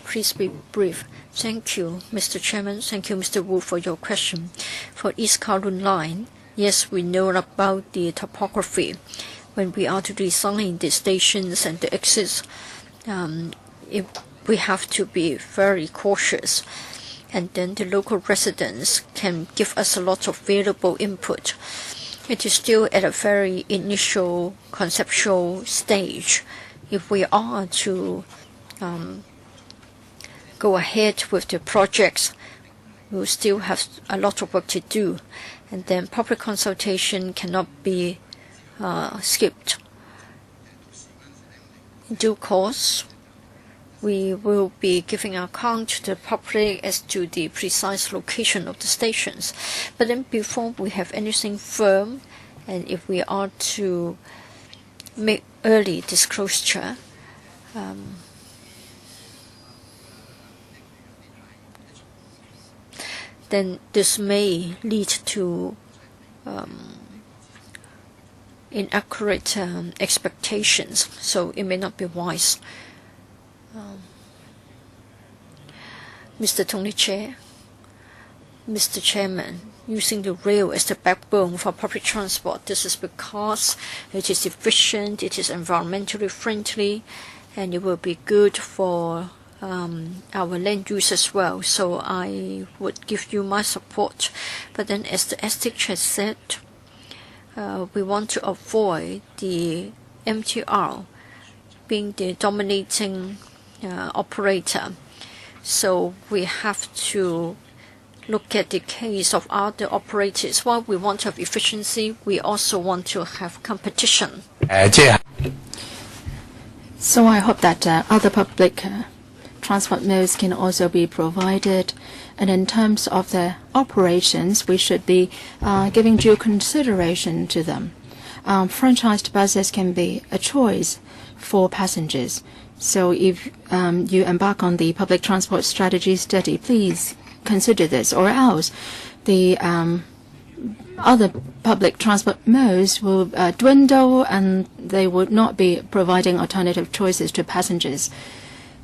please be brief. Thank you, Mr. Chairman. Thank you, Mr. Wu, for your question. For East Kowloon Line, yes, we know about the topography. When we are to design the stations and the exits, we have to be very cautious. And then the local residents can give us a lot of valuable input. It is still at a very initial conceptual stage. If we are to go ahead with the projects, we'll still have a lot of work to do. And then public consultation cannot be skipped. In due course, we will be giving account to the public as to the precise location of the stations. But then before we have anything firm, and if we are to make early disclosure, then this may lead to inaccurate expectations, so it may not be wise. Mr. Tony Chair, Mr. Chairman, using the rail as the backbone for public transport, this is because it is efficient, it is environmentally friendly, and it will be good for our land use as well. So I would give you my support. But then, as the STIC has said, we want to avoid the MTR being the dominating operator. So we have to look at the case of other operators. While we want to have efficiency, we also want to have competition. So I hope that other public transport modes can also be provided. And in terms of the operations, we should be giving due consideration to them. Franchised buses can be a choice for passengers. So if you embark on the public transport strategy study, please consider this, or else the other public transport modes will dwindle and they would not be providing alternative choices to passengers.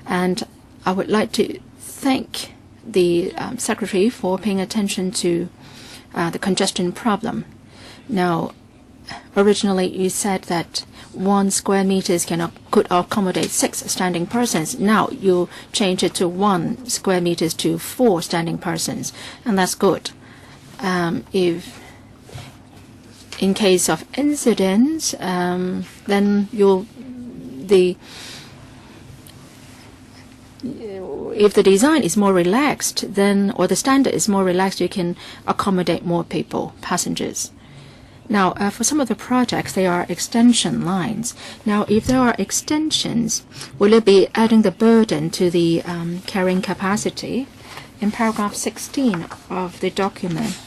And I would like to thank the Secretary for paying attention to the congestion problem. Now, originally you said that 1 square meters could accommodate 6 standing persons. Now you change it to 1 square meters to 4 standing persons, and that's good. If in case of incidents, then if the design is more relaxed, then, or the standard is more relaxed, you can accommodate more people, passengers. Now, for some of the projects, they are extension lines. Now, if there are extensions, will it be adding the burden to the carrying capacity? In paragraph 16 of the document,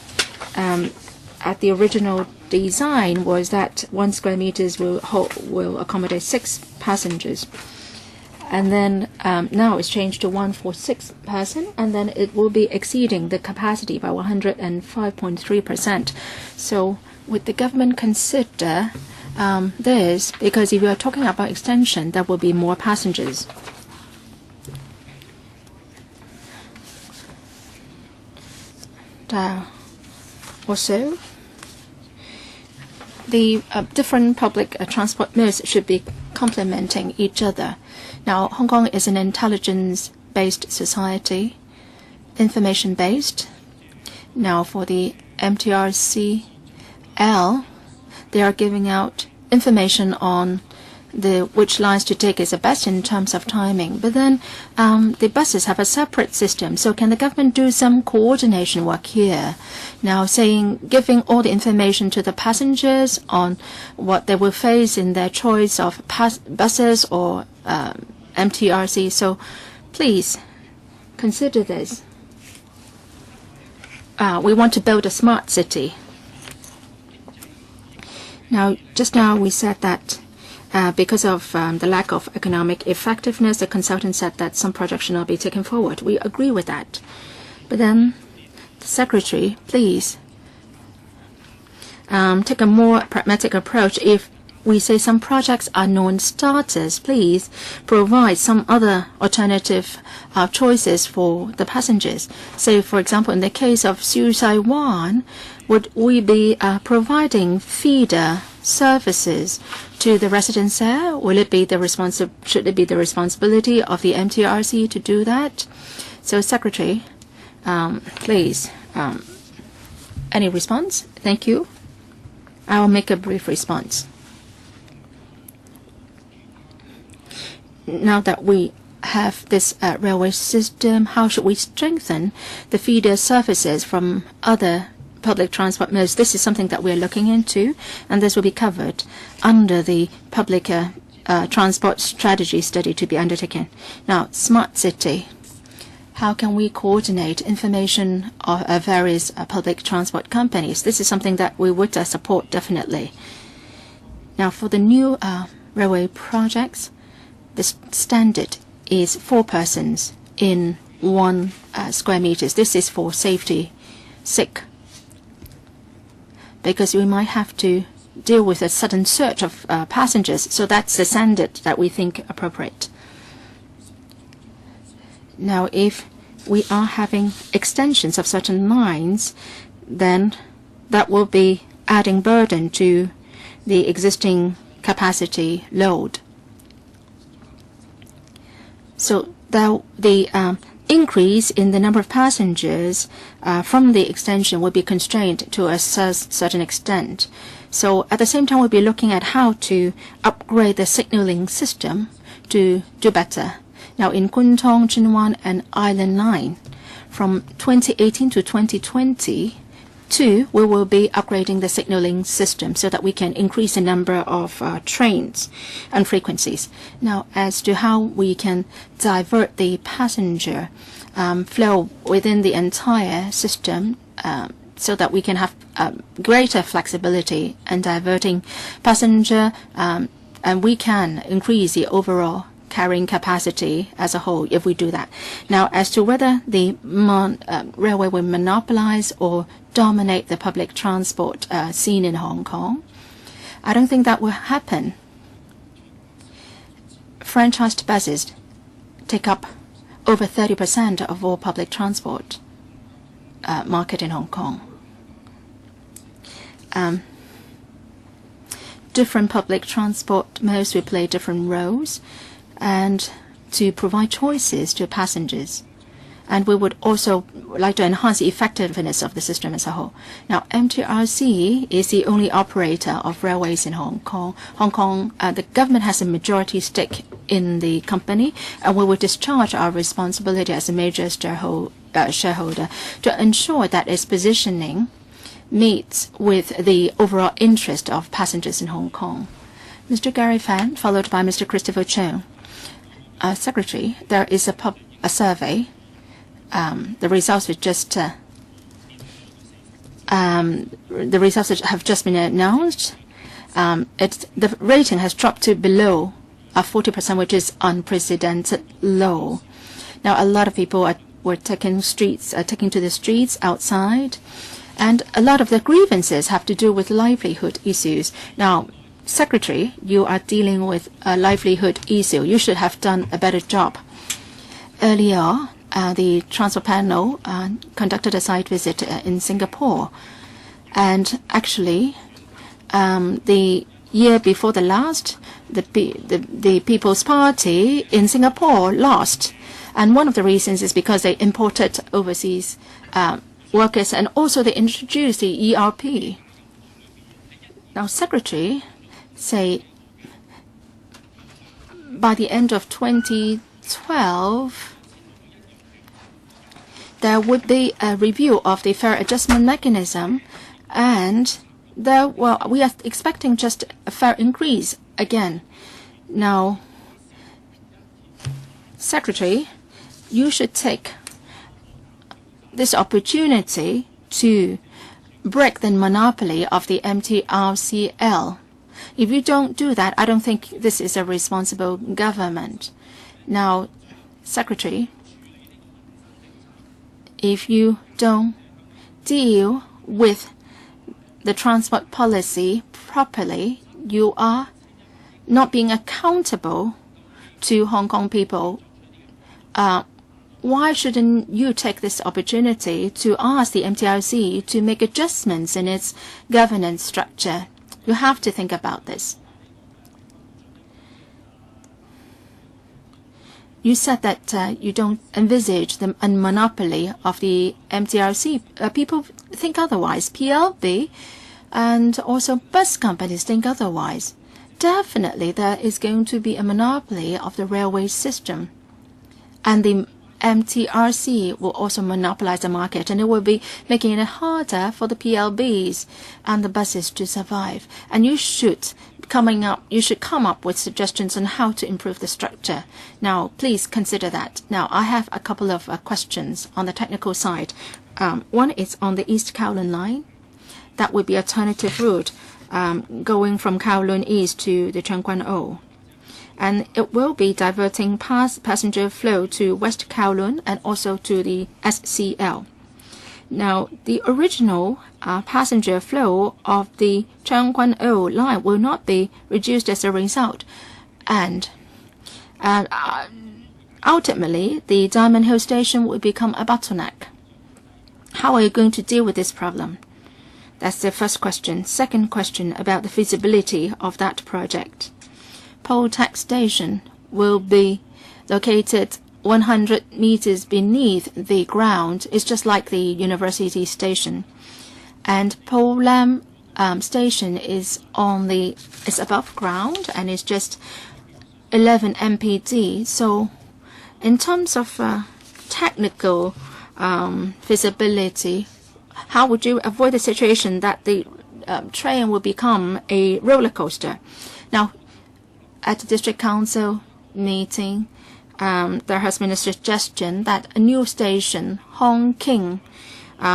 at the original design was that 1 square meters will accommodate 6 passengers. And then now it's changed to 1 for 6 person, and then it will be exceeding the capacity by 105.3%. So would the government consider this? Because if you are talking about extension, there will be more passengers. Also, the different public transport modes should be complementing each other. Now, Hong Kong is an intelligence-based society, information-based. Now, for the MTRCL, they are giving out information on which lines to take is the best in terms of timing. But then the buses have a separate system. So can the government do some coordination work here? Now, giving all the information to the passengers on what they will face in their choice of buses or MTRC. So please consider this. We want to build a smart city. Now, just now we said that because of the lack of economic effectiveness, the consultant said that some projects should not be taken forward. We agree with that. But then, the Secretary, please take a more pragmatic approach. If we say some projects are non-starters, please provide some other alternative choices for the passengers. Say, for example, in the case of Susai 1, would we be providing feeder services to the residents there? Should it be the responsibility of the MTRC to do that? So, Secretary, please, any response? Thank you. I will make a brief response. Now that we have this railway system, how should we strengthen the feeder services from other public transport modes? This is something that we're looking into, and this will be covered under the public transport strategy study to be undertaken. Now, smart city. How can we coordinate information of various public transport companies? This is something that we would support definitely. Now, for the new railway projects, the standard is 4 persons in 1 square meters. This is for safety sick, because we might have to deal with a sudden surge of passengers. So that's the standard that we think appropriate. Now, if we are having extensions of certain lines, then that will be adding burden to the existing capacity load. So the increase in the number of passengers from the extension will be constrained to a certain extent. So at the same time, we'll be looking at how to upgrade the signaling system to do better. Now, in Kwun Tong, Tsuen Wan, and Island Line, from 2018 to 2022, we will be upgrading the signaling system so that we can increase the number of trains and frequencies. Now, as to how we can divert the passenger flow within the entire system, so that we can have greater flexibility in diverting passenger, and we can increase the overall carrying capacity as a whole if we do that. Now, as to whether the railway will monopolize or dominate the public transport scene in Hong Kong, I don't think that will happen. Franchised buses take up over 30% of all public transport market in Hong Kong. Different public transport modes will play different roles, and to provide choices to passengers. And we would also like to enhance the effectiveness of the system as a whole. Now, MTRC is the only operator of railways in Hong Kong. The government has a majority stake in the company, and we will discharge our responsibility as a major shareholder to ensure that its positioning meets with the overall interest of passengers in Hong Kong. Mr. Gary Fan, followed by Mr. Christopher Chung. Secretary, there is a survey. The results have just been announced. The rating has dropped to below 40%, which is unprecedented low. Now, a lot of people were taking to the streets outside, and a lot of the grievances have to do with livelihood issues. Now, Secretary, you are dealing with a livelihood issue. You should have done a better job. Earlier, the Transport Panel conducted a site visit in Singapore. And actually, the year before the last, the People's Party in Singapore lost. And one of the reasons is because they imported overseas workers, and also they introduced the ERP. Now, Secretary, say by the end of 2012, there would be a review of the fare adjustment mechanism, and we are expecting just a fare increase again. Now, Secretary, you should take this opportunity to break the monopoly of the MTRCL. If you don't do that, I don't think this is a responsible government. Now, Secretary, if you don't deal with the transport policy properly, you are not being accountable to Hong Kong people. Why shouldn't you take this opportunity to ask the MTRC to make adjustments in its governance structure? You have to think about this. You said that you don't envisage the monopoly of the MTRC. People think otherwise. PLB and also bus companies think otherwise. Definitely there is going to be a monopoly of the railway system. And the MTRC will also monopolize the market, and it will be making it harder for the PLBs and the buses to survive. And you should come up with suggestions on how to improve the structure. Now, please consider that. Now, I have a couple of questions on the technical side. One is on the East Kowloon line. That would be alternative route going from Kowloon East to the Tseung Kwan O. And it will be diverting passenger flow to West Kowloon and also to the SCL. Now, the original passenger flow of the Changguan-O line will not be reduced as a result. And ultimately, the Diamond Hill station will become a bottleneck. How are you going to deal with this problem? That's the first question. Second question about the feasibility of that project. Pole Tax Station will be located 100 meters beneath the ground. It's just like the university station. And Pole Lam station is above ground and it's just 11 mpd. So in terms of technical feasibility, how would you avoid the situation that the train will become a roller coaster? Now, at the district council meeting, there has been a suggestion that a new station, Hong King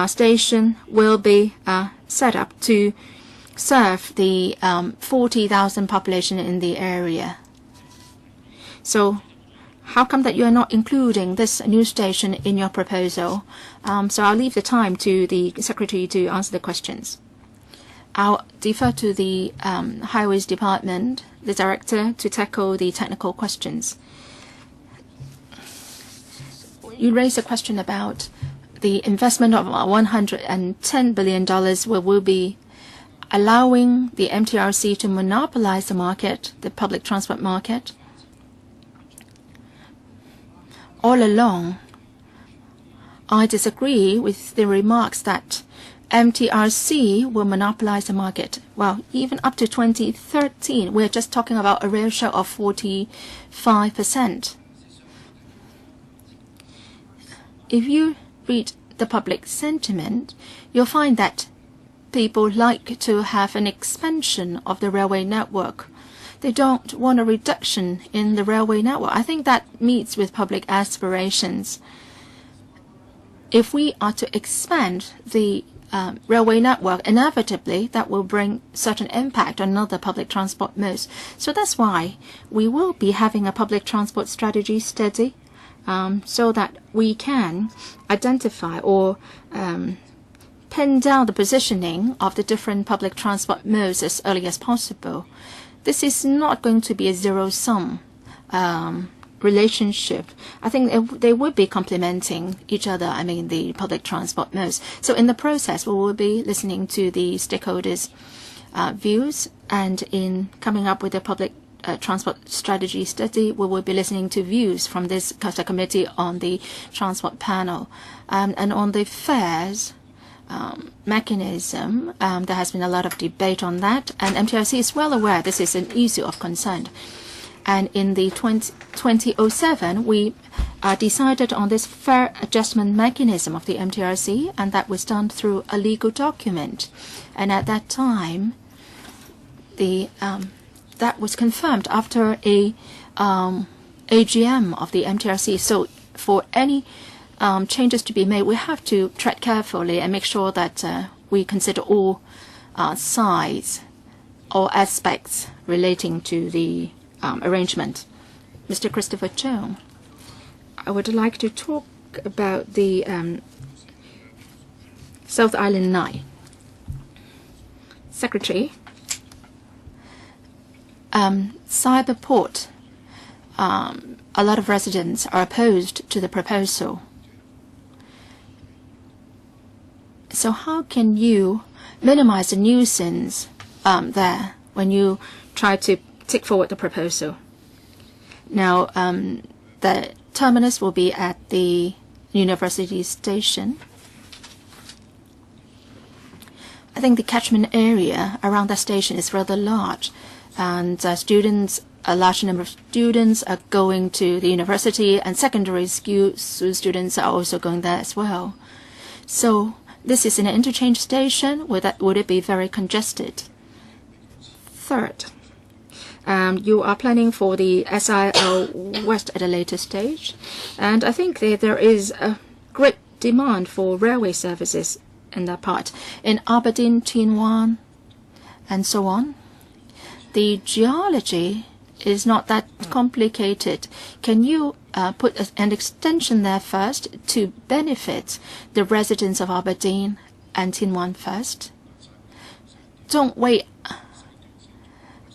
station, will be set up to serve the 40,000 population in the area. So how come that you are not including this new station in your proposal? So I'll leave the time to the Secretary to answer the questions. I'll defer to the Highways Department, the Director, to tackle the technical questions. You raised a question about the investment of $110 billion will be allowing the MTRC to monopolize the market, the public transport market. All along, I disagree with the remarks that MTRC will monopolize the market. Well, even up to 2013, we're just talking about a ratio of 45%. If you read the public sentiment, you'll find that people like to have an expansion of the railway network. They don't want a reduction in the railway network. I think that meets with public aspirations. If we are to expand the railway network, inevitably that will bring certain impact on other public transport modes. So that's why we will be having a public transport strategy study, so that we can identify or pin down the positioning of the different public transport modes as early as possible. This is not going to be a zero-sum relationship. I think they would be complementing each other, the public transport modes. So in the process, we will be listening to the stakeholders' views, and in coming up with a public transport strategy study, we will be listening to views from this Subcommittee on the transport panel. And on the fares mechanism, there has been a lot of debate on that, and MTRC is well aware this is an issue of concern. And in the 2007, we decided on this fare adjustment mechanism of the MTRC, and that was done through a legal document. And at that time, that was confirmed after a AGM of the MTRC. So for any changes to be made, we have to tread carefully and make sure that we consider all sides, all aspects relating to the arrangement. Mr. Christopher Chung, I would like to talk about the South Island 9. Secretary, Cyberport, a lot of residents are opposed to the proposal. So how can you minimize the nuisance there when you try to take forward the proposal? Now, the terminus will be at the university station. I think the catchment area around that station is rather large, and a large number of students are going to the university, and secondary school students are also going there as well. So this is an interchange station. Would it be very congested? Third, you are planning for the SIL West at a later stage, and I think there is a great demand for railway services in that part. In Aberdeen, Tin Wan, and so on, the geology is not that complicated. Can you put an extension there first to benefit the residents of Aberdeen and Tin Wan first? Don't wait.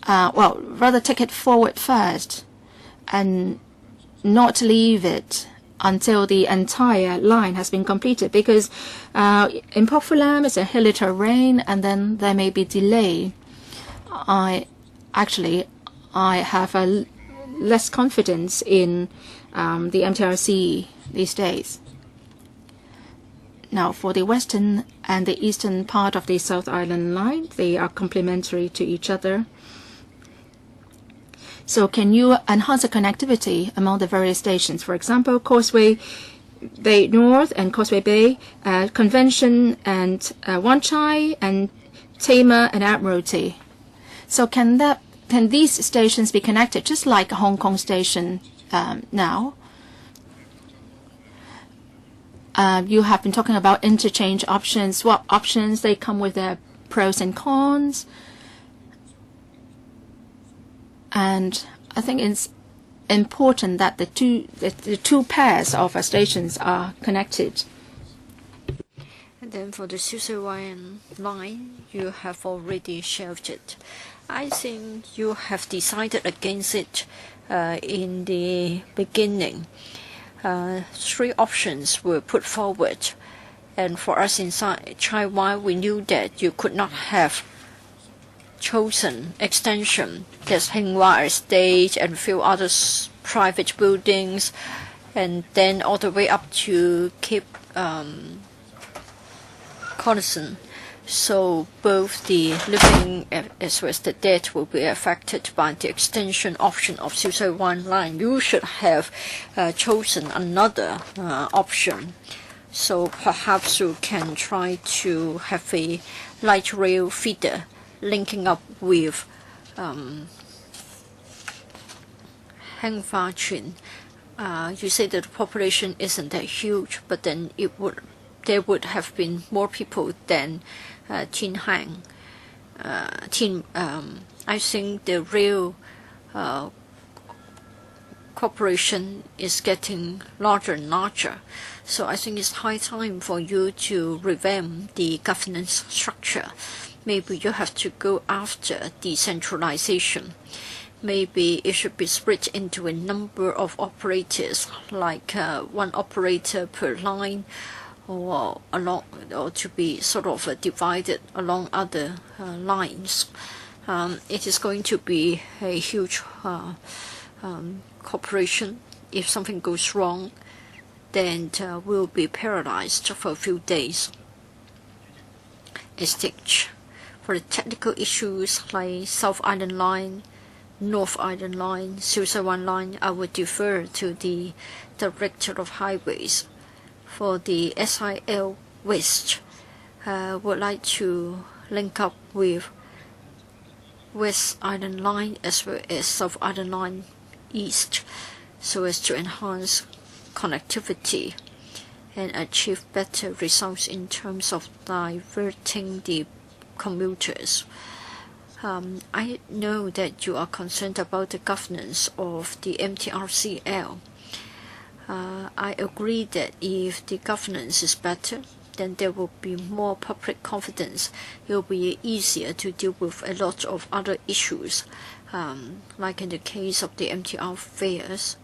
Well, rather take it forward first and not leave it until the entire line has been completed, because in Pokfulam it's a hilly terrain and then there may be delay. I have less confidence in the MTRC these days. Now, for the western and the eastern part of the South Island line, they are complementary to each other. So can you enhance the connectivity among the various stations? For example, Causeway Bay North and Causeway Bay, Convention and Wan Chai, and Tamar and Admiralty. So can these stations be connected just like Hong Kong station now? You have been talking about interchange options, swap options. They come with their pros and cons. And I think it's important that the two pairs of stations are connected. And then for the Siu Sui Wan line, you have already shelved it. I think you have decided against it in the beginning. 3 options were put forward, and for us inside Chai Wai, we knew that you could not have chosen extension. There's Hinghwa Estate and a few other private buildings, and then all the way up to Cape Coniston. So both the living as well as the dead will be affected by the extension option of Siu Sui Wan line. You should have chosen another option. So perhaps you can try to have a light rail feeder linking up with Hengfa Chin. You say that the population isn't that huge, but then there would have been more people than Tin Hang. I think the rail corporation is getting larger and larger. So I think it's high time for you to revamp the governance structure. Maybe you have to go after decentralization. Maybe it should be split into a number of operators, like 1 operator per line, or to be sort of divided along other lines. It is going to be a huge corporation. If something goes wrong, then we'll be paralyzed for a few days. A stage. For the technical issues like South Island Line, North Island Line, Siu Sui Wan line, I would defer to the Director of Highways. For the SIL West, would like to link up with West Island Line as well as South Island Line East, so as to enhance connectivity and achieve better results in terms of diverting the commuters. I know that you are concerned about the governance of the MTRCL. I agree that if the governance is better, then there will be more public confidence. It will be easier to deal with a lot of other issues, like in the case of the MTR fares,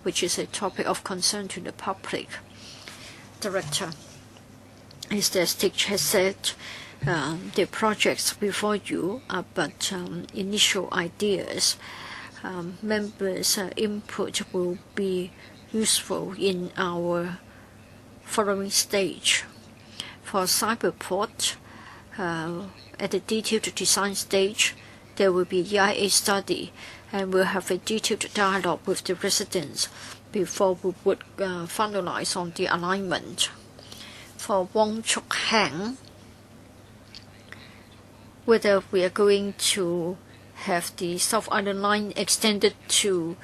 which is a topic of concern to the public. Director, as the stage has said, the projects before you are but initial ideas. Members' input will be useful in our following stage. For Cyberport, at the detailed design stage, there will be EIA study, and we'll have a detailed dialogue with the residents before we would finalize on the alignment. For Wong Chuk Hang, whether we are going to have the South Island Line extended to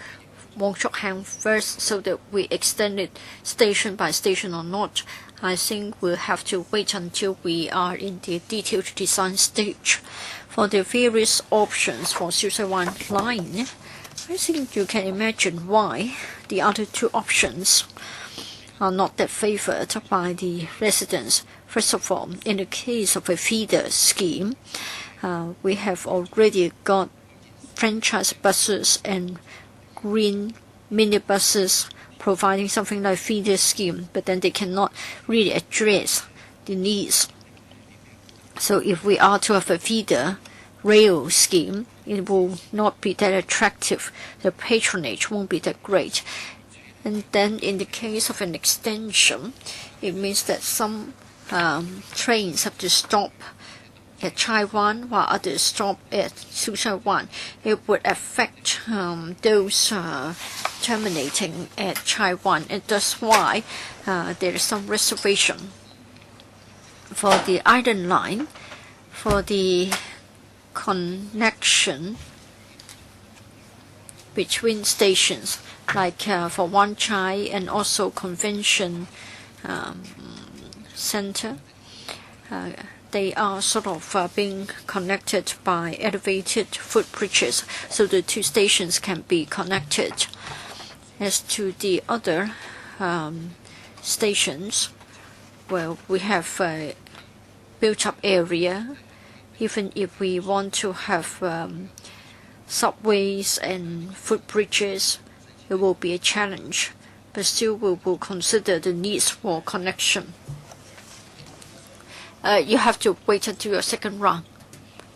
Wong Chuk Hang first, so that we extend it station by station or not, I think we'll have to wait until we are in the detailed design stage. For the various options for Siu Sui Wan line, I think you can imagine why the other two options are not that favored by the residents. First of all, in the case of a feeder scheme, we have already got franchise buses and green minibuses providing something like feeder scheme, but then they cannot really address the needs. So if we are to have a feeder rail scheme, it will not be that attractive. The patronage won't be that great. And then in the case of an extension, it means that some trains have to stop at Chai Wan while others stop at Susha Wan. It would affect those terminating at Chai Wan, and that's why there is some reservation for the Island Line, for the connection between stations, like for Wan Chai and also Convention Center. They are sort of being connected by elevated footbridges, so the two stations can be connected. As to the other stations, well, we have a built-up area. Even if we want to have subways and footbridges, it will be a challenge, but still we will consider the needs for connection. You have to wait until your second round.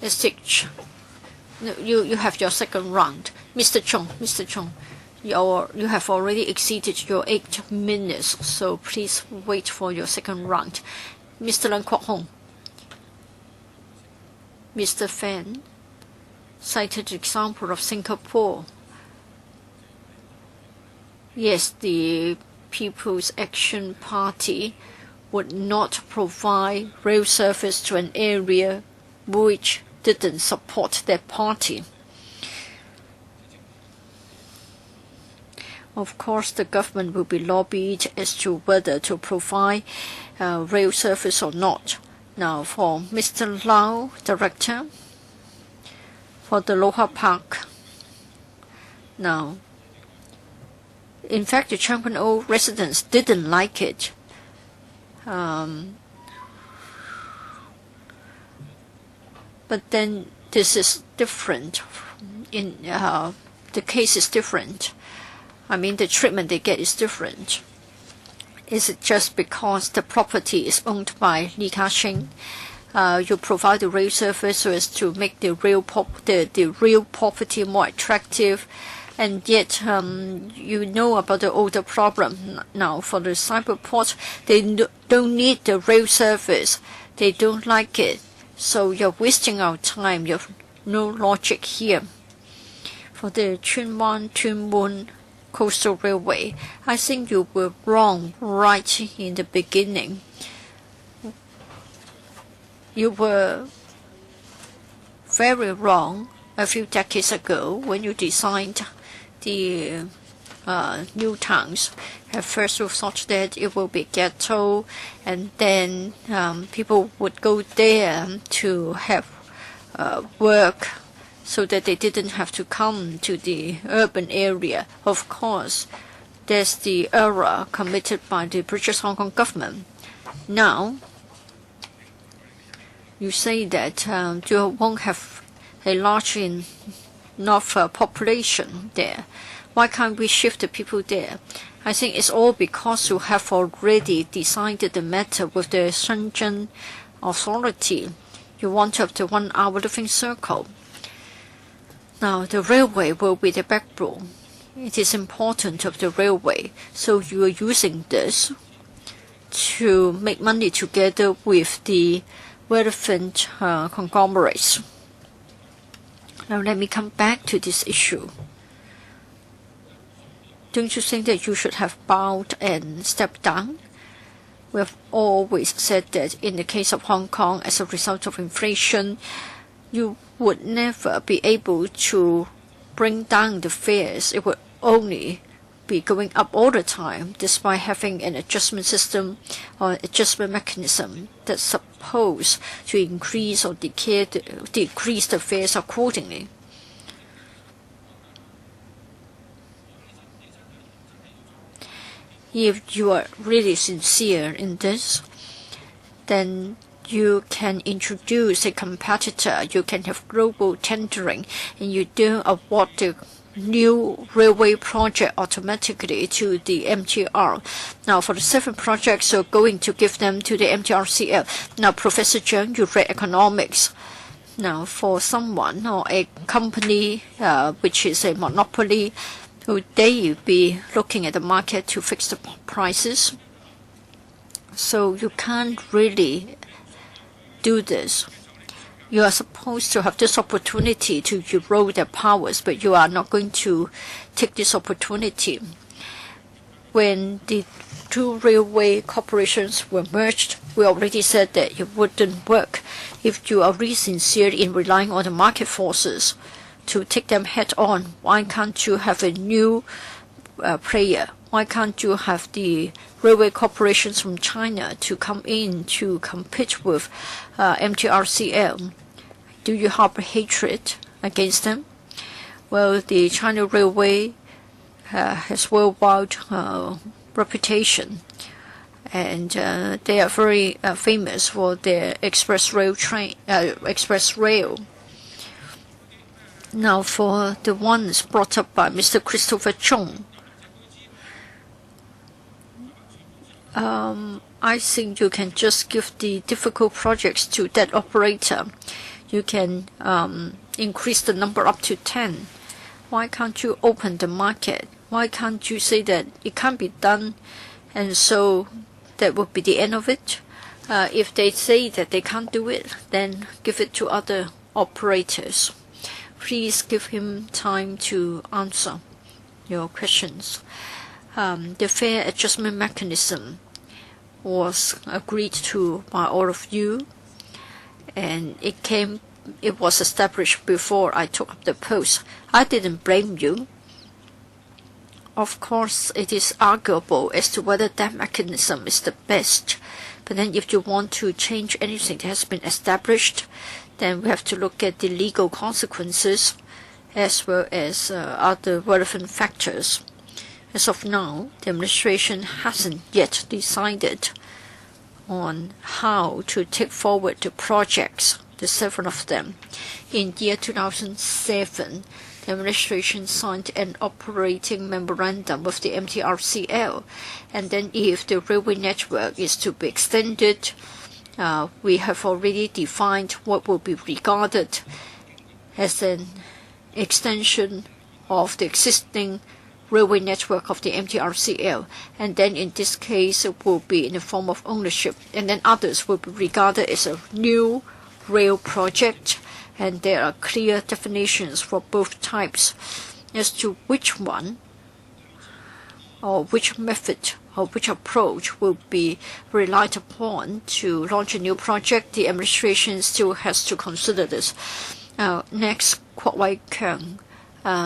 No, you have your second round. Mr. Chong, you have already exceeded your 8 minutes, so please wait for your second round. Mr. Leung Kwok Hong. Mr. Fan cited the example of Singapore. Yes, the People's Action Party would not provide rail service to an area which didn't support their party. Of course, the government will be lobbied as to whether to provide rail service or not. Now, for Mr. Lau, Director, for the Aloha Park. Now, in fact, the Chang Pun O residents didn't like it. But then this is different. In the case is different. I mean, the treatment they get is different. Is it just because the property is owned by Li Ka-shing? You provide the rail service so as to make the real property more attractive, and yet you know about the older problem. Now, for the cyberport, they don't need the rail service. They don't like it. So you're wasting our time. You have no logic here. For the Tsuen Wan, Tuen Mun Coastal Railway, I think you were wrong right in the beginning. You were very wrong a few decades ago when you designed the new towns. At first we thought that it will be ghetto, and then people would go there to have work so that they didn't have to come to the urban area. Of course, there's the error committed by the British Hong Kong government. Now, you say that you won't have a large enough population there. Why can't we shift the people there? I think it's all because you have already decided the matter with the Shenzhen authority. You want to have the 1 hour living circle. Now, the railway will be the backbone. It is important of the railway, so you are using this to make money together with the relevant conglomerates. Now, let me come back to this issue. Don't you think that you should have bowed and stepped down? We have always said that in the case of Hong Kong, as a result of inflation, you would never be able to bring down the fares. It would only be going up all the time, despite having an adjustment system or adjustment mechanism that's supposed to increase or decrease the fares accordingly. If you are really sincere in this, then you can introduce a competitor, you can have global tendering, and you don't award the new railway project automatically to the MTR. Now, for the 7 projects, you're going to give them to the MTRCL. Now, Professor Zhang, you read economics. Now, for someone or a company which is a monopoly, would they be looking at the market to fix the prices? So you can't really do this. You are supposed to have this opportunity to erode their powers, but you are not going to take this opportunity. When the 2 railway corporations were merged, we already said that it wouldn't work. If you are really sincere in relying on the market forces to take them head on, why can't you have a new player? Why can't you have the railway corporations from China to come in to compete with MTRCL? Do you harbor hatred against them? Well, the China Railway has worldwide reputation, and they are very famous for their express rail. Now, for the ones brought up by Mr. Christopher Chung, I think you can just give the difficult projects to that operator. You can increase the number up to 10. Why can't you open the market? Why can't you say that it can't be done, and so that would be the end of it? If they say that they can't do it, then give it to other operators. Please give him time to answer your questions. The fare adjustment mechanism was agreed to by all of you, and it was established before I took up the post. I didn't blame you. Of course, it is arguable as to whether that mechanism is the best. But then if you want to change anything that has been established, then we have to look at the legal consequences as well as other relevant factors. As of now, the administration hasn't yet decided on how to take forward the projects, the 7 of them. In year 2007, the administration signed an operating memorandum with the MTRCL, and then if the railway network is to be extended, we have already defined what will be regarded as an extension of the existing railway network of the MTRCL, and then in this case it will be in the form of ownership, and then others will be regarded as a new rail project, and there are clear definitions for both types as to which one or which method or which approach will be relied upon to launch a new project. The administration still has to consider this. Next, Kwok Wai Keung.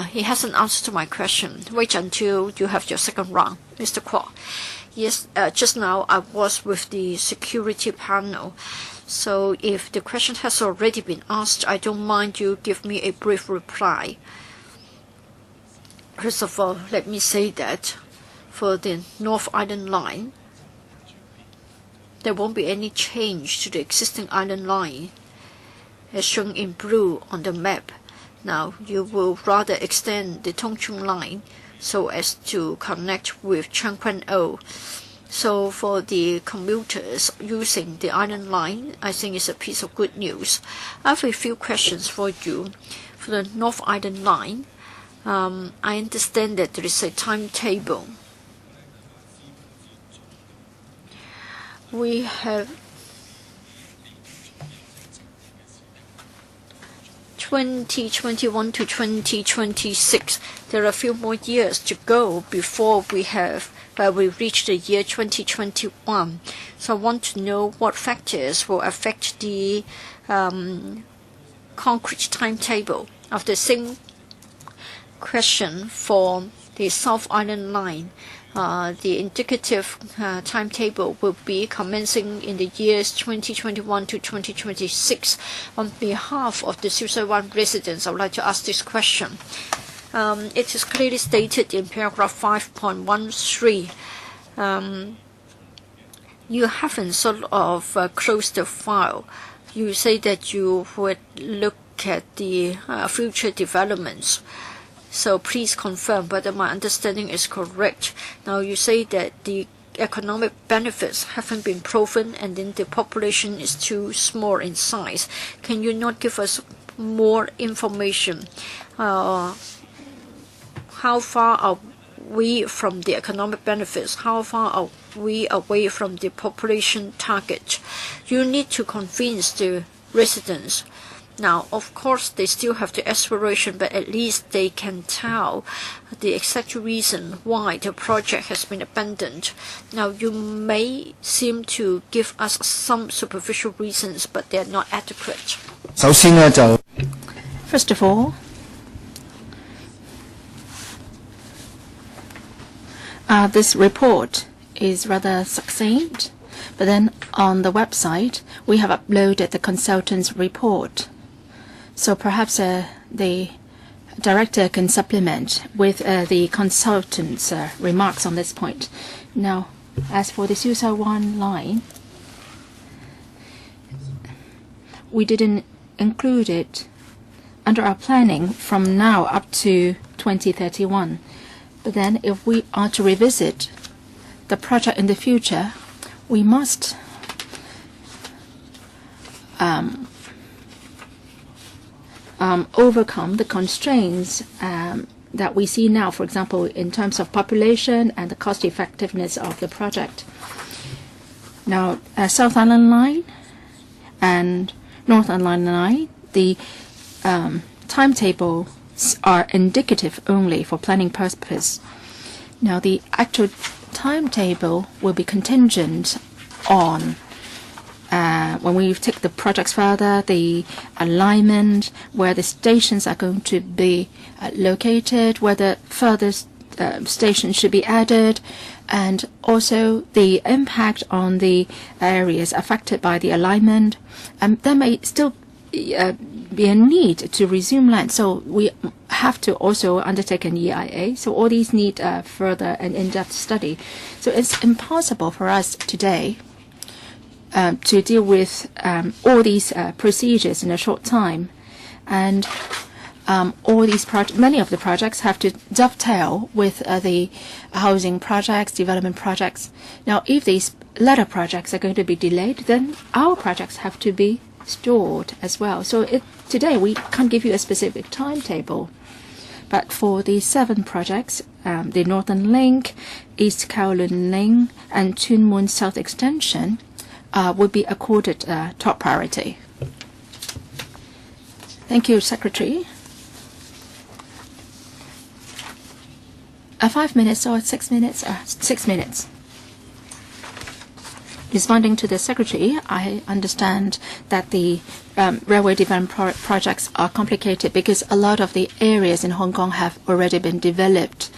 He hasn't answered my question. Wait until you have your second round, Mr. Kwok. Yes, just now I was with the security panel. So if the question has already been asked, I don't mind you give me a brief reply. First of all, let me say that for the North Island Line, there won't be any change to the existing Island Line as shown in blue on the map. Now, you will rather extend the Tongchung Line so as to connect with Chang Kwan O. So for the commuters using the Island Line, I think it's a piece of good news. I have a few questions for you. For the North Island Line, I understand that there is a timetable. We have 2021 to 2026. There are a few more years to go before we reach the year 2021. So I want to know what factors will affect the concrete timetable. Of the same question for the South Island Line. The indicative timetable will be commencing in the years 2021 to 2026. On behalf of the Susaiwan residents, I would like to ask this question. It is clearly stated in paragraph 5.13 you haven't sort of closed the file. You say that you would look at the future developments. So please confirm whether my understanding is correct. Now you say that the economic benefits haven't been proven and then the population is too small in size. Can you not give us more information? How far are we from the economic benefits? How far are we away from the population target? You need to convince the residents. Now, of course, they still have the aspiration, but at least they can tell the exact reason why the project has been abandoned. Now, you may seem to give us some superficial reasons, but they are not adequate. First of all, this report is rather succinct, but then on the website, we have uploaded the consultant's report. So perhaps the director can supplement with the consultant's remarks on this point. Now, as for the Susai 1 line, we didn't include it under our planning from now up to 2031. But then if we are to revisit the project in the future, we must overcome the constraints that we see now, for example, in terms of population and the cost effectiveness of the project. Now, South Island Line and North Island Line, the timetables are indicative only for planning purposes. Now, the actual timetable will be contingent on when we take the projects further, the alignment, where the stations are going to be located, whether further stations should be added, and also the impact on the areas affected by the alignment. There may still be a need to resume land, so we have to also undertake an EIA. So all these need further and in-depth study. So it's impossible for us today to deal with all these procedures in a short time, and many of the projects have to dovetail with the housing projects, development projects. Now, if these latter projects are going to be delayed, then our projects have to be stored as well. So today we can't give you a specific timetable, but for the 7 projects, the Northern Link, East Kowloon Link, and Tuen Mun South Extension would be accorded top priority. Thank you, Secretary. 5 minutes or 6 minutes? 6 minutes. Responding to the Secretary, I understand that the railway development projects are complicated because a lot of the areas in Hong Kong have already been developed.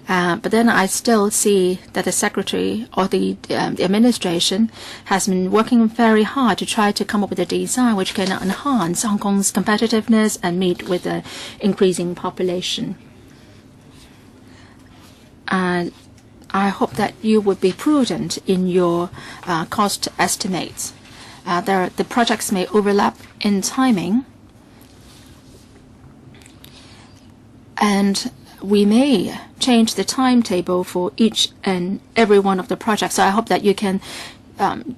But then I still see that the Secretary or the administration has been working very hard to try to come up with a design which can enhance Hong Kong's competitiveness and meet with the increasing population. I hope that you would be prudent in your cost estimates. The projects may overlap in timing, and we may change the timetable for each and every one of the projects. So I hope that you can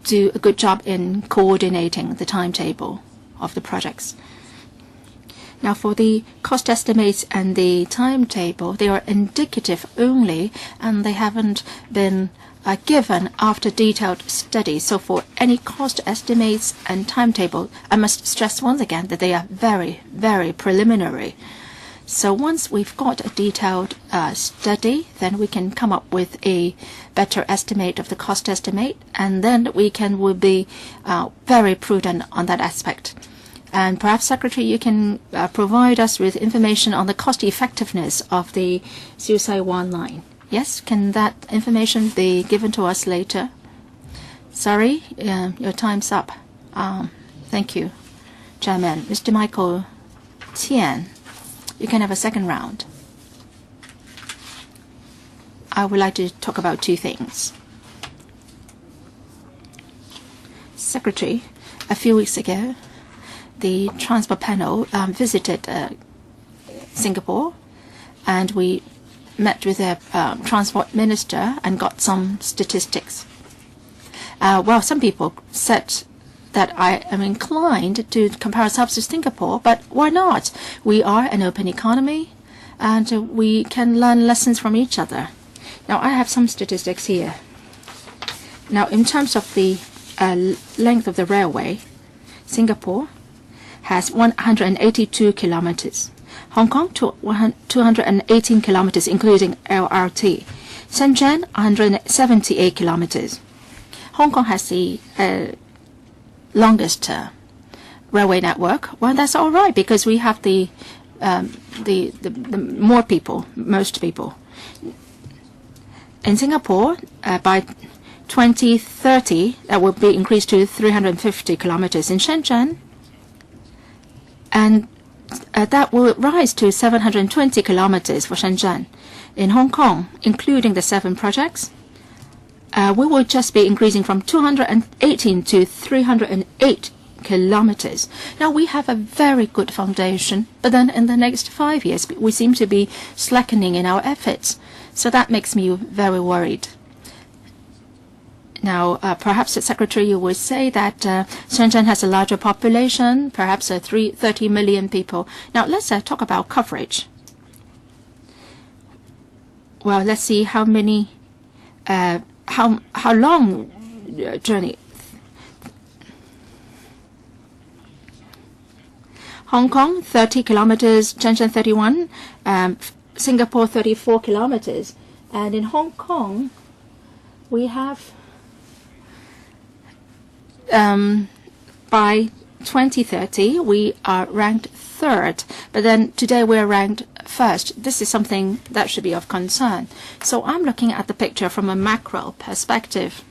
do a good job in coordinating the timetable of the projects. Now, for the cost estimates and the timetable, they are indicative only, and they haven't been given after detailed study. So for any cost estimates and timetable, I must stress once again that they are very, very preliminary. So once we've got a detailed study, then we can come up with a better estimate of the cost estimate, and then will be very prudent on that aspect. And perhaps, Secretary, you can provide us with information on the cost effectiveness of the Susai 1 line. Yes, can that information be given to us later? Sorry, your time's up. Thank you, Chairman. Mr. Michael Tian, you can have a second round. I would like to talk about two things. Secretary, a few weeks ago, the transport panel visited Singapore, and we met with the transport minister and got some statistics. Well, some people said that I am inclined to compare ourselves to Singapore, but why not? We are an open economy, and we can learn lessons from each other. Now, I have some statistics here. Now, in terms of the length of the railway, Singapore has 182 kilometers. Hong Kong, 218 kilometers, including LRT. Shenzhen, 178 kilometers. Hong Kong has the longest railway network. Well, that's all right because we have the more people, most people. In Singapore, by 2030, that will be increased to 350 kilometers in Shenzhen, and that will rise to 720 kilometers for Shenzhen. In Hong Kong, including the 7 projects, we will just be increasing from 218 to 308 kilometers. Now, we have a very good foundation, but then in the next 5 years, we seem to be slackening in our efforts. So that makes me very worried. Now, perhaps the Secretary would say that Shenzhen has a larger population, perhaps 30 million people. Now, let's talk about coverage. Well, let's see how many, how long journey. Hong Kong, 30 kilometers, Shenzhen 31, Singapore 34 kilometers. And in Hong Kong, we have by 2030, we are ranked 3rd, but then today we're ranked 1st. This is something that should be of concern. So I'm looking at the picture from a macro perspective.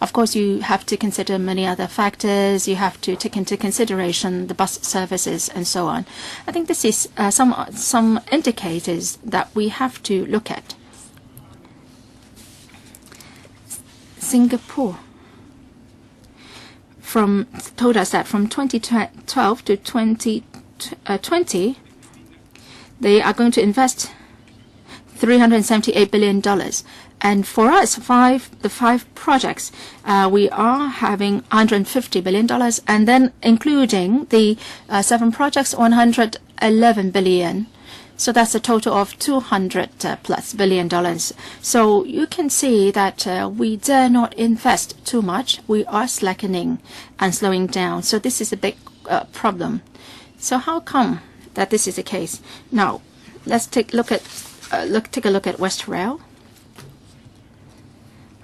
Of course, you have to consider many other factors. You have to take into consideration the bus services and so on. I think this is some indicators that we have to look at. Singapore told us that from 2012 to 2020, they are going to invest $378 billion. And for us, the 5 projects, we are having $150 billion, and then including the 7 projects, $111 billion. So that's a total of $200+ billion. So you can see that we dare not invest too much. We are slackening and slowing down. So this is a big problem. So how come that this is the case? Now, let's take a look at West Rail.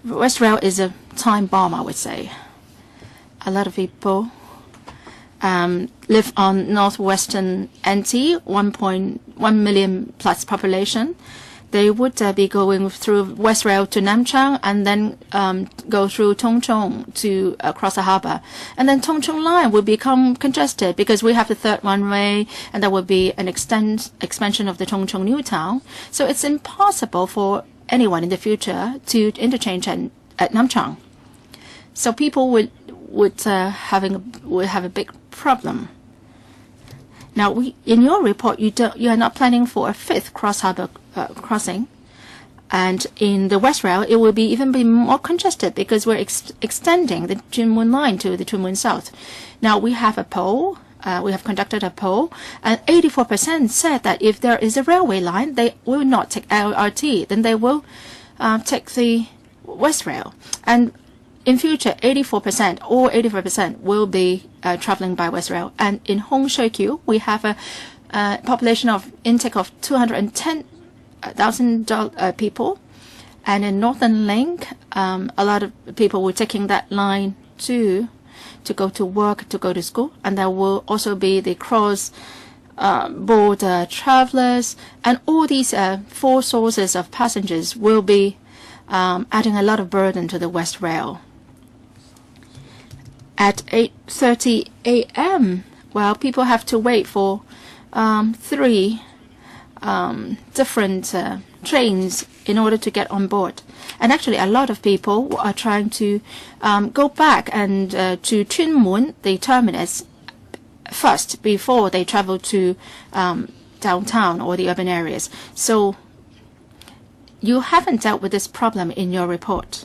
West Rail is a time bomb, I would say. A lot of people live on northwestern NT, 1.1 million plus population. They would be going through West Rail to Nam Chang and then go through Tung Chung to across the harbour. And then Tung Chung line will become congested because we have the 3rd runway, and there will be an expansion of the Tung Chung New Town. So it's impossible for anyone in the future to interchange at Nam Chang. So people would have a big problem. Now, in your report, you are not planning for a 5th cross-harbour crossing, and in the West Rail, it will be even more congested because we're extending the Tuen Mun line to the Tuen Mun South. Now, we have a poll. We have conducted a poll, and 84% said that if there is a railway line, they will not take LRT, then they will take the West Rail. And in future, 85% will be traveling by West Rail. And in Hong Shui Kiu, we have a population of intake of 210,000 people. And in Northern Link, a lot of people were taking that line to go to work, to go to school. And there will also be the cross-border travelers. And all these 4 sources of passengers will be adding a lot of burden to the West Rail. At 8:30 a.m., well, people have to wait for 3 different trains in order to get on board. And actually, a lot of people are trying to go back and to Chunmun, the terminus, first before they travel to downtown or the urban areas. So you haven't dealt with this problem in your report.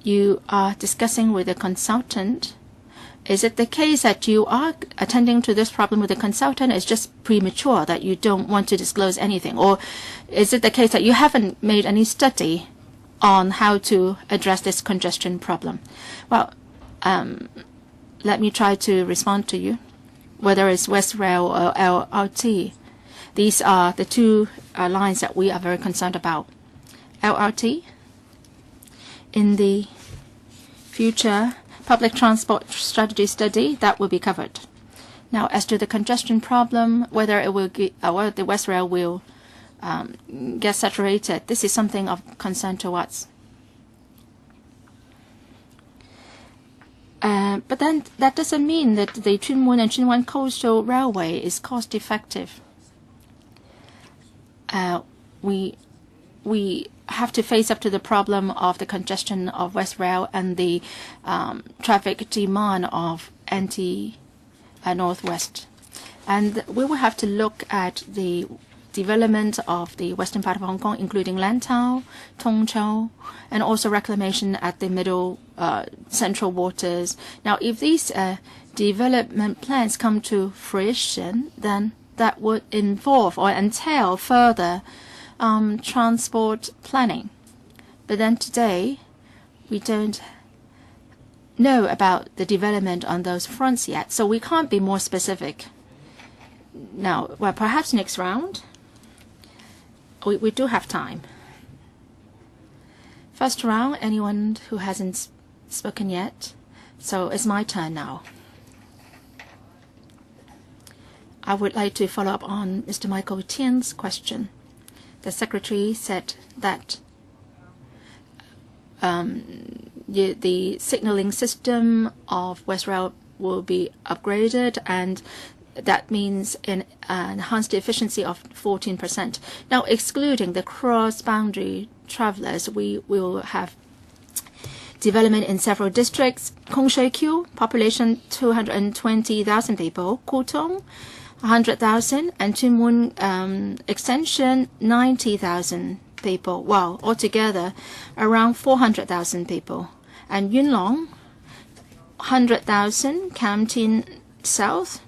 You are discussing with a consultant. Is it the case that you are attending to this problem with the consultant? It's just premature that you don't want to disclose anything? Or is it the case that you haven't made any study on how to address this congestion problem? Well, let me try to respond to you. Whether it's West Rail or LRT, these are the two lines that we are very concerned about. LRT, in the future public transport strategy study, that will be covered. Now, as to the congestion problem, whether it will whether the West Rail will get saturated, this is something of concern to us. But then that doesn't mean that the Chunmun and Chunwan Coastal Railway is cost effective. We have to face up to the problem of the congestion of West Rail and the traffic demand of Northwest. And we will have to look at the development of the western part of Hong Kong, including Lantau, Tung Chau, and also reclamation at the middle central waters. Now, if these development plans come to fruition, then that would involve or entail further transport planning. But then today, we don't know about the development on those fronts yet, so we can't be more specific. Now, well, perhaps next round, we do have time. First round, anyone who hasn't spoken yet? So it's my turn now. I would like to follow up on Mr. Michael Tian's question. The Secretary said that the signaling system of West Rail will be upgraded, and that means an enhanced efficiency of 14%. Now, excluding the cross-boundary travelers, we will have development in several districts. Kung Shui Kiu, population 220,000 people. Kutong, 100,000, and Chunmun Extension, 90,000 people. Well, altogether, around 400,000 people. And Yuen Long, 100,000, Canton South.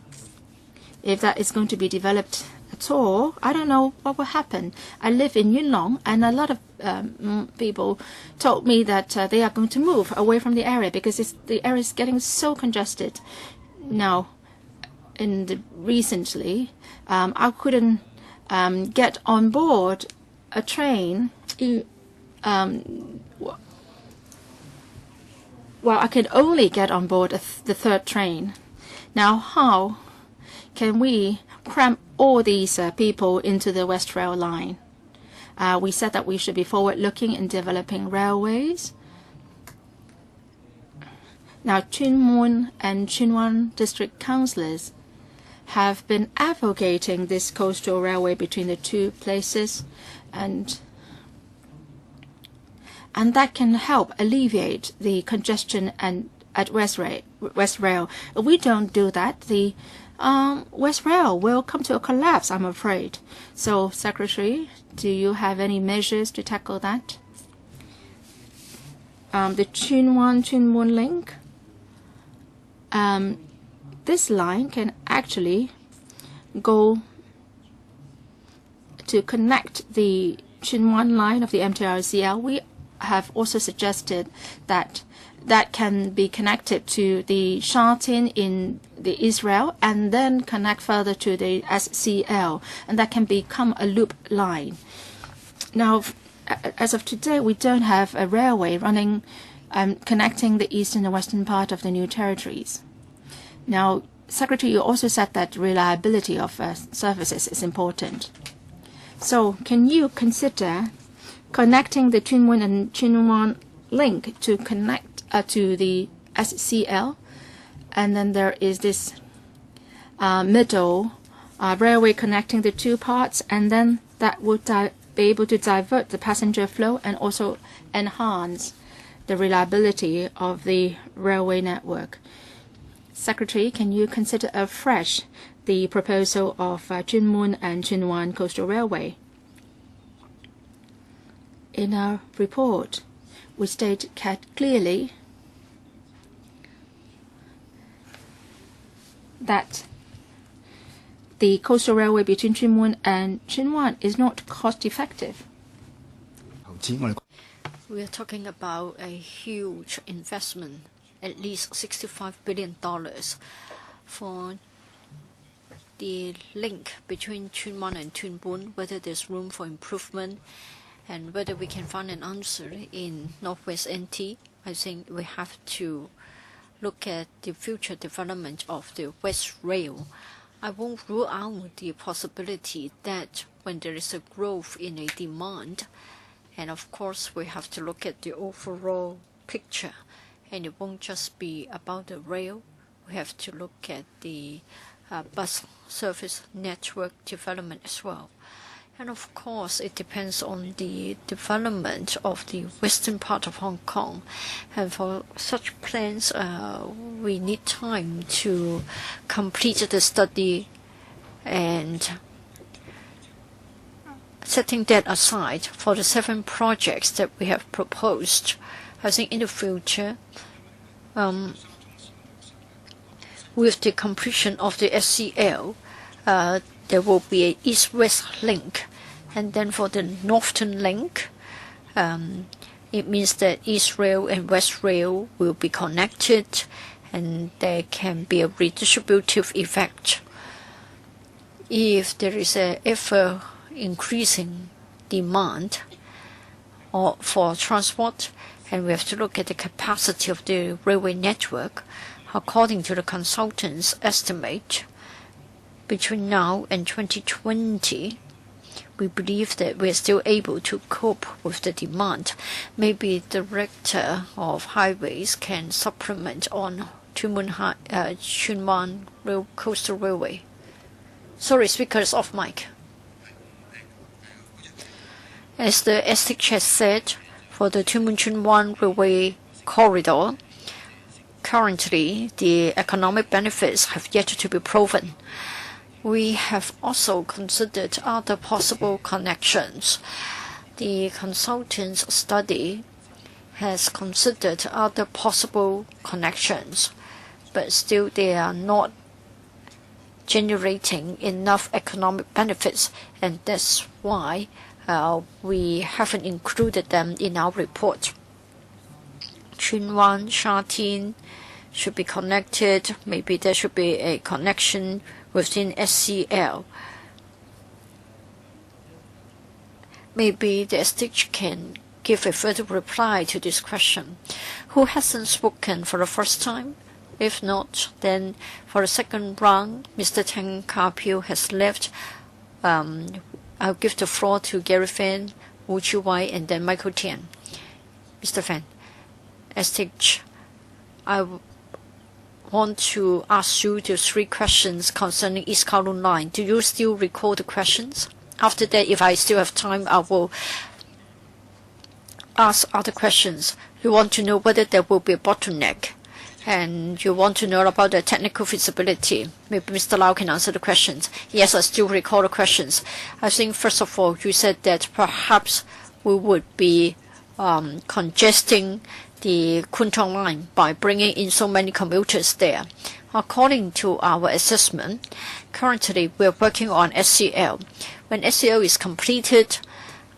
If that is going to be developed at all, I don't know what will happen. I live in Yuen Long, and a lot of people told me that they are going to move away from the area because the area is getting so congested. Now, recently, I couldn't get on board a train. Well, I could only get on board the third train. Now, how can we cram all these people into the West Rail line? We said that we should be forward-looking in developing railways. Now, Chunmun and Chunwan district councillors have been advocating this coastal railway between the two places, and that can help alleviate the congestion at West Rail. If we don't do that, the West Rail will come to a collapse, I'm afraid. So, Secretary, do you have any measures to tackle that? The Chunwan-Chunmun link, this line can actually go to connect the Chunwan line of the MTRCL. We have also suggested that can be connected to the Sha-Tin in the Israel and then connect further to the SCL, and that can become a loop line. Now, as of today, we don't have a railway running connecting the eastern and western part of the new territories. Now, Secretary, you also said that reliability of services is important. So, can you consider connecting the Chunmun and Chunwan link to connect to the SCL, and then there is this middle railway connecting the two parts, and then that would be able to divert the passenger flow and also enhance the reliability of the railway network. Secretary, can you consider afresh the proposal of Chunmun and Chunwan Coastal Railway? In our report, we state clearly that the coastal railway between Chunmun and Chunwan is not cost-effective. We are talking about a huge investment, at least $65 billion for the link between Chunwan and Chunbun, whether there's room for improvement and whether we can find an answer in Northwest NT. I think we have to look at the future development of the West Rail. I won't rule out the possibility that when there is a growth in a demand, and of course we have to look at the overall picture, and it won't just be about the rail. We have to look at the bus service network development as well. And of course, it depends on the development of the western part of Hong Kong. And for such plans, we need time to complete the study. And setting that aside, for the 7 projects that we have proposed, I think in the future, with the completion of the SCL, there will be an east-west link. And then for the northern link, it means that East Rail and West Rail will be connected, and there can be a redistributive effect. If there is a ever increasing demand for transport, and we have to look at the capacity of the railway network, according to the consultants' estimate, between now and 2020, we believe that we are still able to cope with the demand. Maybe the Director of Highways can supplement on Chunwan Coastal Railway. Sorry, speakers off mic. As the SH has said, for the Chunmun-Chunwan Railway corridor, currently the economic benefits have yet to be proven. We have also considered other possible connections. The consultant's study has considered other possible connections, but still they are not generating enough economic benefits, and that's why we haven't included them in our report. Chunwan, Sha Tin should be connected. Maybe there should be a connection within SCL. Maybe the STH can give a further reply to this question. Who hasn't spoken for the first time? If not, then for the second round, Mr. Teng Ka-Piu has left. I'll give the floor to Gary Fan, Wu Chi-Wai, and then Michael Tian. Mr. Fan, STH, I want to ask you the 3 questions concerning East Kowloon Line. Do you still recall the questions? After that, if I still have time, I will ask other questions. You want to know whether there will be a bottleneck, and you want to know about the technical feasibility. Maybe Mr. Lau can answer the questions. Yes, I still recall the questions. I think, first of all, you said that perhaps we would be congesting the Kwun Tong line by bringing in so many commuters there. According to our assessment, currently we are working on SCL. When SCL is completed,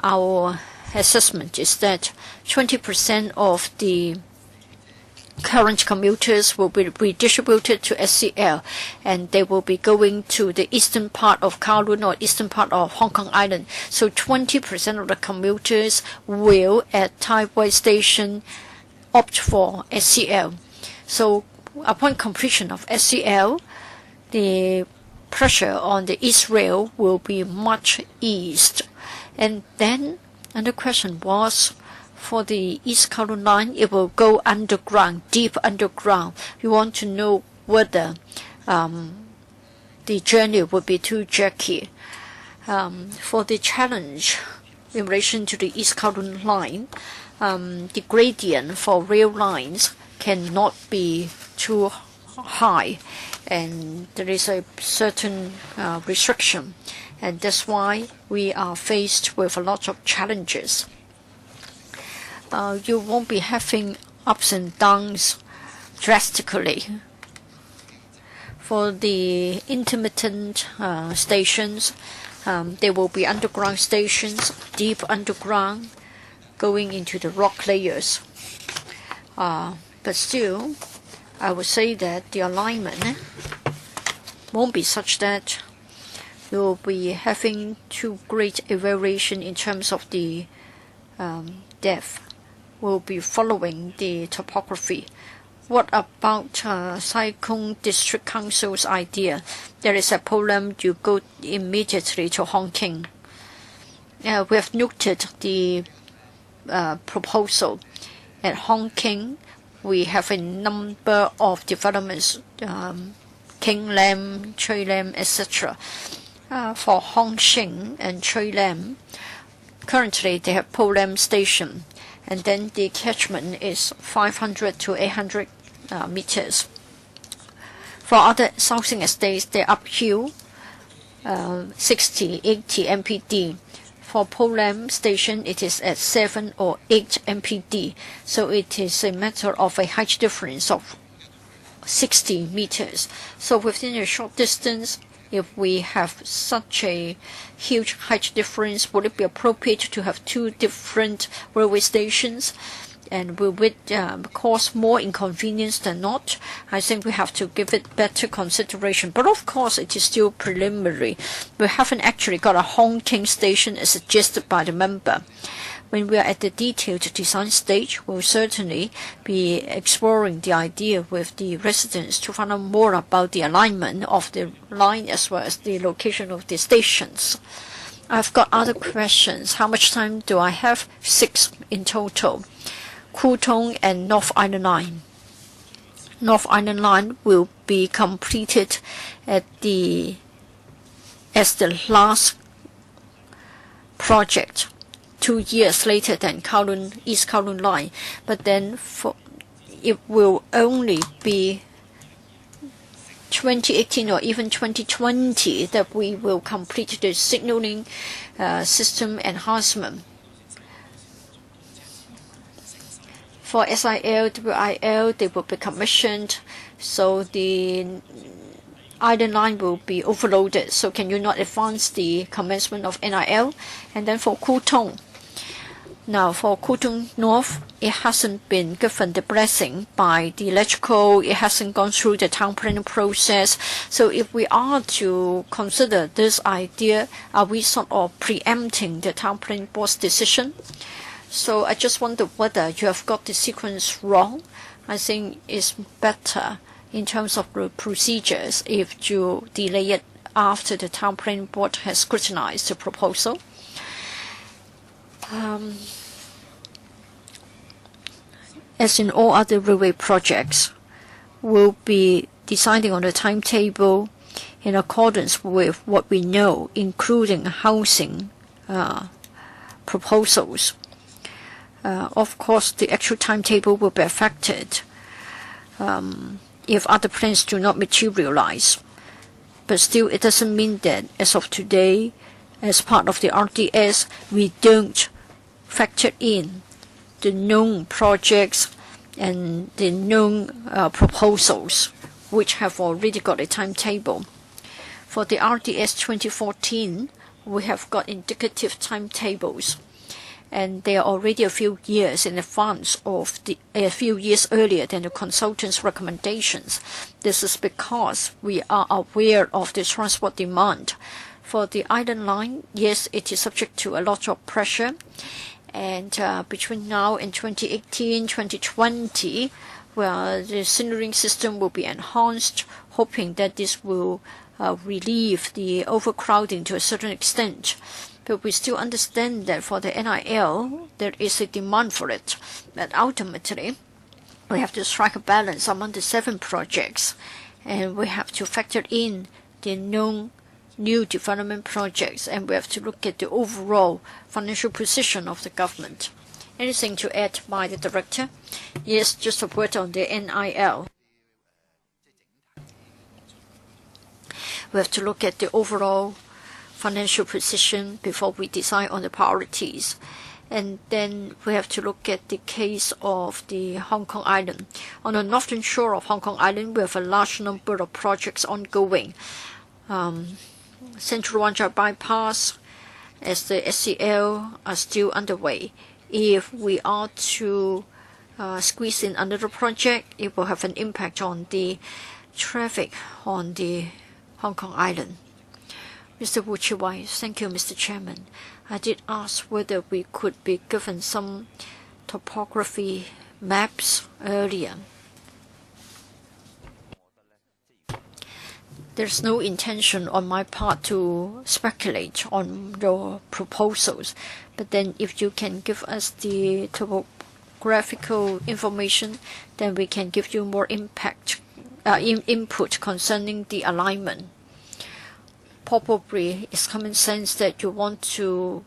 our assessment is that 20% of the current commuters will be redistributed to SCL, and they will be going to the eastern part of Kowloon or eastern part of Hong Kong Island. So 20% of the commuters will, at Tai Wai Station, opt for SCL. So upon completion of SCL, the pressure on the East Rail will be much eased. And then another question was, for the East Kowloon line, it will go underground, deep underground. We want to know whether the journey will be too jerky. For the challenge in relation to the East Kowloon line, the gradient for rail lines cannot be too high, and there is a certain restriction, and that's why we are faced with a lot of challenges. You won't be having ups and downs drastically. For the intermittent stations, there will be underground stations, deep underground, going into the rock layers. But still, I would say that the alignment won't be such that you'll be having too great a variation in terms of the depth. We'll be following the topography. What about Sai Kung District Council's idea? There is a problem, you go immediately to Hong Kong. We have noted the proposal. At Hong Kong, we have a number of developments, King Lam, Choi Lam, etc. For Hong Shing and Choi Lam, currently they have Po Lam Station, and then the catchment is 500 to 800 meters. For other housing estates, they're uphill, 60, 80 MPD. For Po Lam Station, it is at 7 or 8 MPD, so it is a matter of a height difference of 60 meters. So within a short distance, if we have such a huge height difference, would it be appropriate to have two different railway stations? And will it cause more inconvenience than not? I think we have to give it better consideration. But of course, it is still preliminary. We haven't actually got a Hong Kong station as suggested by the member. When we are at the detailed design stage, we'll certainly be exploring the idea with the residents to find out more about the alignment of the line as well as the location of the stations. I've got other questions. How much time do I have? 6 in total. Kwu Tung and North Island Line. North Island Line will be completed as the last project 2 years later than East Kowloon Line, but then it will only be 2018 or even 2020 that we will complete the signaling system enhancement. For SIL, WIL, they will be commissioned, so the Island Line will be overloaded. So can you not advance the commencement of NIL? And then for Kwu Tung. Now for Kwu Tung North, it hasn't been given the blessing by the electrical, it hasn't gone through the town planning process. So if we are to consider this idea, are we sort of preempting the town planning board's decision? So I just wonder whether you have got the sequence wrong. I think it's better in terms of the procedures if you delay it after the town planning board has scrutinized the proposal. As in all other railway projects, we'll be deciding on the timetable in accordance with what we know, including housing proposals. Of course, the actual timetable will be affected if other plans do not materialize. But still, it doesn't mean that as of today, as part of the RDS, we don't factor in the known projects and the known proposals, which have already got a timetable. For the RDS 2014, we have got indicative timetables, and they are already a few years in advance of a few years earlier than the consultants' recommendations. This is because we are aware of the transport demand. For the Island Line, yes, it is subject to a lot of pressure, and between now and 2018, 2020, well, the signaling system will be enhanced, hoping that this will relieve the overcrowding to a certain extent. But we still understand that for the NIL, there is a demand for it. But ultimately, we have to strike a balance among the 7 projects, and we have to factor in the known new development projects, and we have to look at the overall financial position of the government. Anything to add by the Director? Yes, just a word on the NIL. We have to look at the overall financial position before we decide on the priorities. And then we have to look at the case of the Hong Kong Island. On the northern shore of Hong Kong Island, we have a large number of projects ongoing. Central Wan Chai Bypass, as the SCL, are still underway. If we are to squeeze in another project, it will have an impact on the traffic on the Hong Kong Island. Mr. Wu Chi-wai, thank you, Mr. Chairman. I did ask whether we could be given some topography maps earlier. There's no intention on my part to speculate on your proposals, but then if you can give us the topographical information, then we can give you more input concerning the alignment. Probably it's common sense that you want to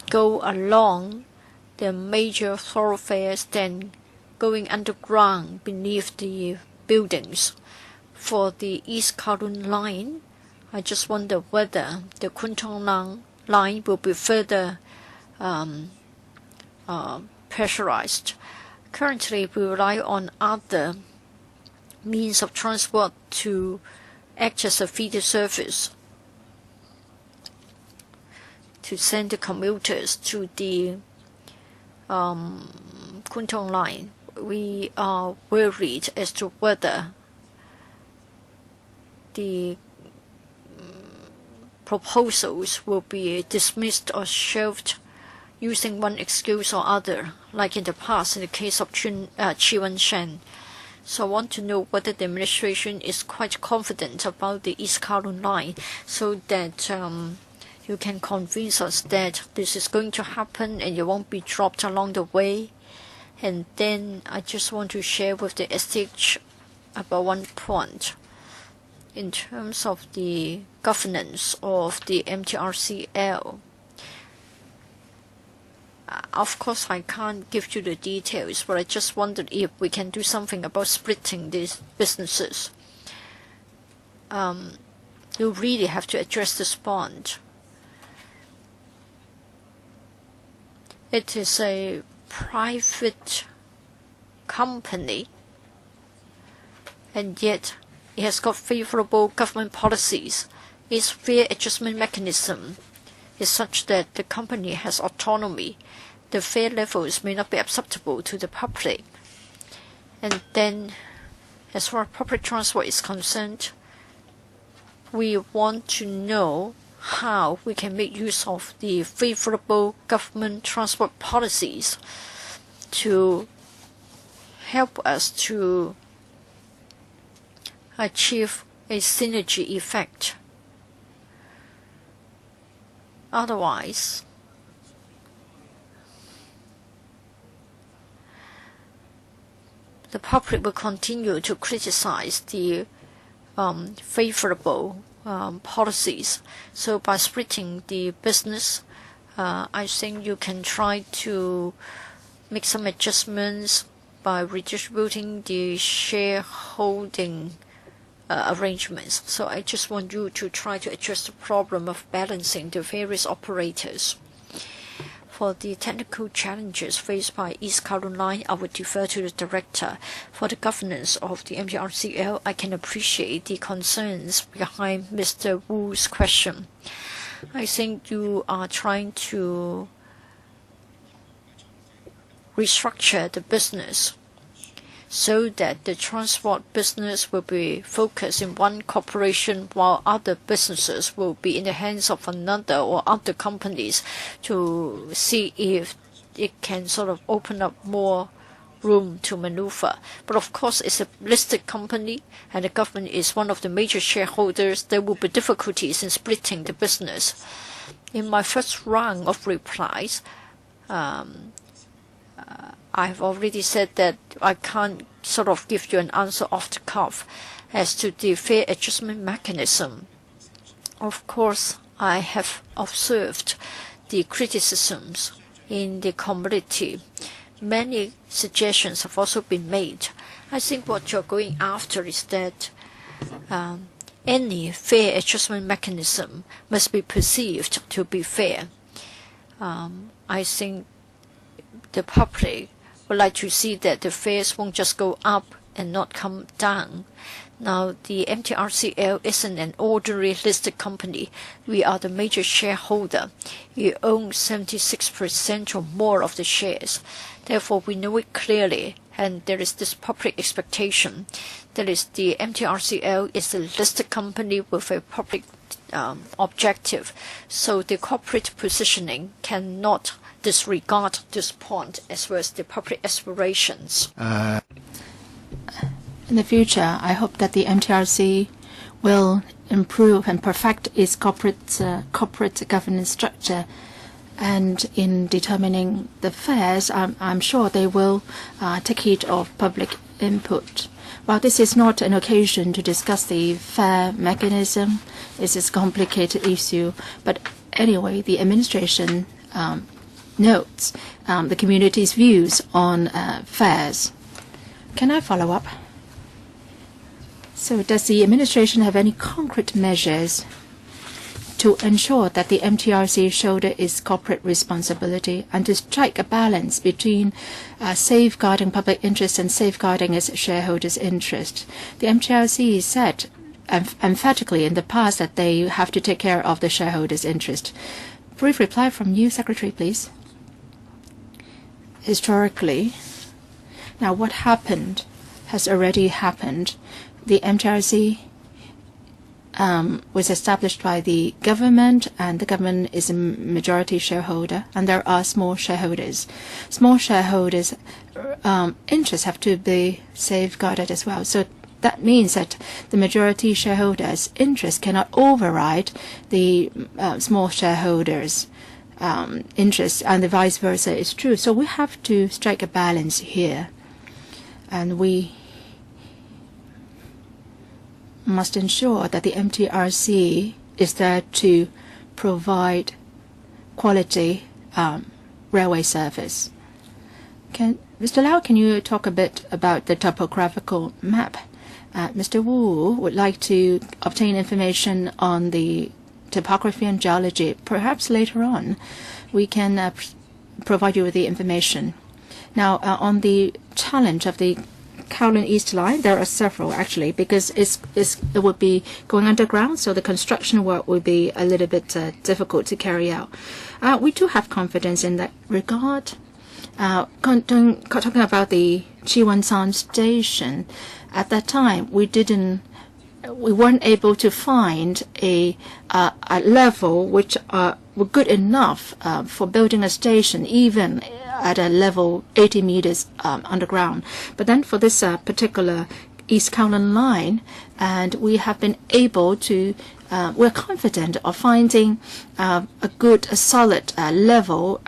go along the major thoroughfares than going underground beneath the buildings. For the East Kowloon line, I just wonder whether the Kwun Tong line will be further pressurized. Currently, we rely on other means of transport to act as a feeder service to send the commuters to the Kwun Tong line. We are worried as to whether the proposals will be dismissed or shelved using one excuse or other, like in the past in the case of Chi Wan Shan. So I want to know whether the administration is quite confident about the East Kowloon line, so that you can convince us that this is going to happen and you won't be dropped along the way. And then I just want to share with the STH about one point. In terms of the governance of the MTRCL, of course, I can't give you the details, but I just wondered if we can do something about splitting these businesses. You really have to address this bond. It is a private company, and yet it has got favorable government policies. Its fare adjustment mechanism is such that the company has autonomy. The fare levels may not be acceptable to the public. And then, as far as public transport is concerned, we want to know how we can make use of the favorable government transport policies to help us to achieve a synergy effect. Otherwise, the public will continue to criticize the favorable policies. So by splitting the business, I think you can try to make some adjustments by redistributing the shareholding arrangements. So I just want you to try to address the problem of balancing the various operators. For the technical challenges faced by East Kowloon Line, I would defer to the Director. For the governance of the MTRCL, I can appreciate the concerns behind Mr. Wu's question. I think you are trying to restructure the business so that the transport business will be focused in one corporation, while other businesses will be in the hands of another or other companies, to see if it can sort of open up more room to maneuver. But of course, it's a listed company and the government is one of the major shareholders. There will be difficulties in splitting the business. In my first round of replies, I've already said that I can't sort of give you an answer off the cuff as to the fare adjustment mechanism. Of course, I have observed the criticisms in the community. Many suggestions have also been made. I think what you're going after is that any fare adjustment mechanism must be perceived to be fair. I think the public would like to see that the fares won't just go up and not come down. Now, the MTRCL isn't an ordinary listed company. We are the major shareholder. We own 76% or more of the shares. Therefore, we know it clearly, and there is this public expectation. That is, the MTRCL is a listed company with a public objective. So the corporate positioning cannot disregard this point as well as the public aspirations. In the future, I hope that the MTRC will improve and perfect its corporate governance structure. And in determining the fares, I'm sure they will take heed of public input. While this is not an occasion to discuss the fare mechanism, it's a complicated issue. But anyway, the administration notes the community's views on fares. Can I follow up? So does the administration have any concrete measures to ensure that the MTRC shoulder its corporate responsibility and to strike a balance between safeguarding public interest and safeguarding its shareholders' interest? The MTRC said emphatically in the past that they have to take care of the shareholders' interest. Brief reply from you, Secretary, please. Historically, now what happened has already happened. The MTRC was established by the government, and the government is a majority shareholder, and there are small shareholders. Small shareholders' interests have to be safeguarded as well. So that means that the majority shareholders' interests cannot override the small shareholders' interests, and the vice versa is true. So we have to strike a balance here, and we must ensure that the MTRC is there to provide quality railway service. Mr. Lau, can you talk a bit about the topographical map? Mr. Wu would like to obtain information on the topography and geology. Perhaps later on we can provide you with the information. Now, on the challenge of the Kowloon East Line, there are several actually, because it would be going underground, so the construction work will be a little bit difficult to carry out. We do have confidence in that regard. Talking about the Chiwon-san station, at that time we weren't able to find a level which were good enough for building a station, even at a level 80 meters underground. But then for this particular East Kowloon line, and we have been able to, we're confident of finding a solid level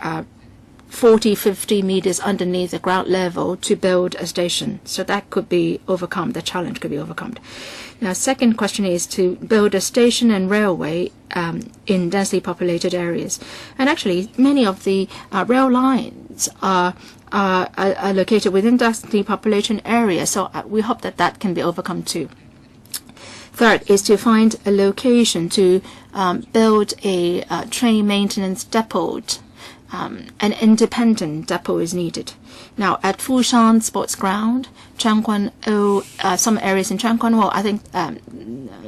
40-50 meters underneath the ground level to build a station. So that could be overcome, the challenge could be overcome. Now, second question is to build a station and railway in densely populated areas. And actually, many of the rail lines are located within densely population areas, so we hope that that can be overcome too. Third is to find a location to build a train maintenance depot. An independent depot is needed. Now, at Fushan Sports Ground, Changguan-o, some areas in Changguan-o, I think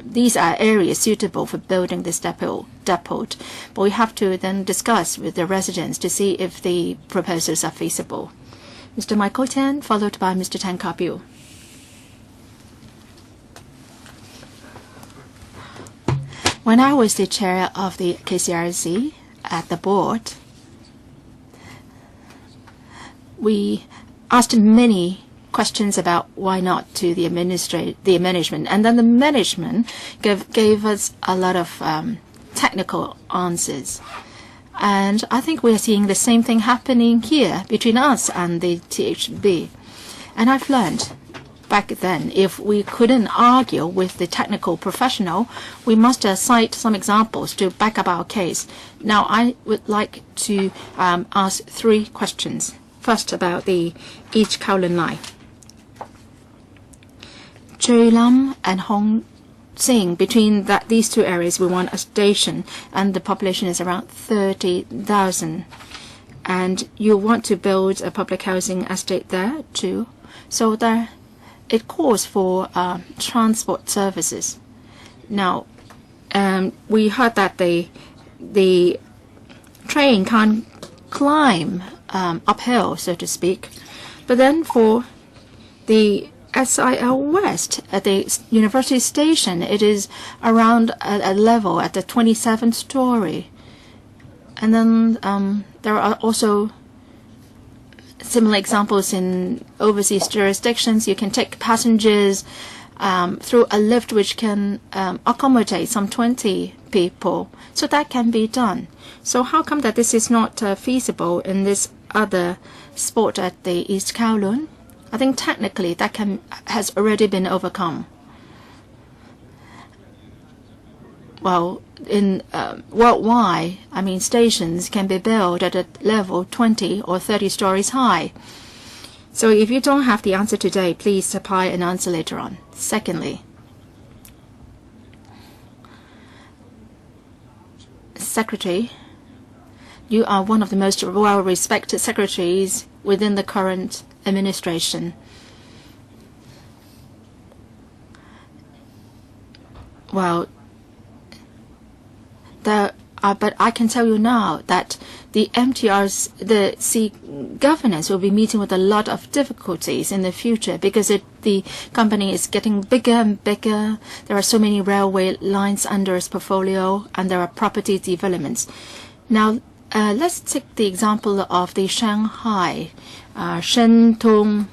these are areas suitable for building this depot. But we have to then discuss with the residents to see if the proposals are feasible. Mr. Michael Tan, followed by Mr. Tan Ka-piu. When I was the chair of the KCRC at the board, we asked many questions about why not to the management, and then the management gave us a lot of technical answers. And I think we are seeing the same thing happening here between us and the THB. And I've learned back then, if we couldn't argue with the technical professional, we must cite some examples to back up our case. Now, I would like to ask 3 questions. First, about the East Kowloon line. Choi Lam and Hong Sing, between these 2 areas, we want a station, and the population is around 30,000. And you want to build a public housing estate there too. So there, it calls for transport services. Now, we heard that the train can't climb uphill, so to speak. But then for the SIL West at the University Station, it is around a level at the 27th story. And then there are also similar examples in overseas jurisdictions. You can take passengers through a lift which can accommodate some 20 people. So that can be done. So how come that this is not feasible in this other spot at the East Kowloon? I think technically that has already been overcome. Well, in worldwide, I mean, stations can be built at a level 20 or 30 stories high. So if you don't have the answer today, please supply an answer later on. Secondly, Secretary, you are one of the most well-respected secretaries within the current administration. Well, but I can tell you now that the MTRC governance will be meeting with a lot of difficulties in the future because the company is getting bigger and bigger. There are so many railway lines under its portfolio, and there are property developments. Now, let's take the example of the Shanghai Shentong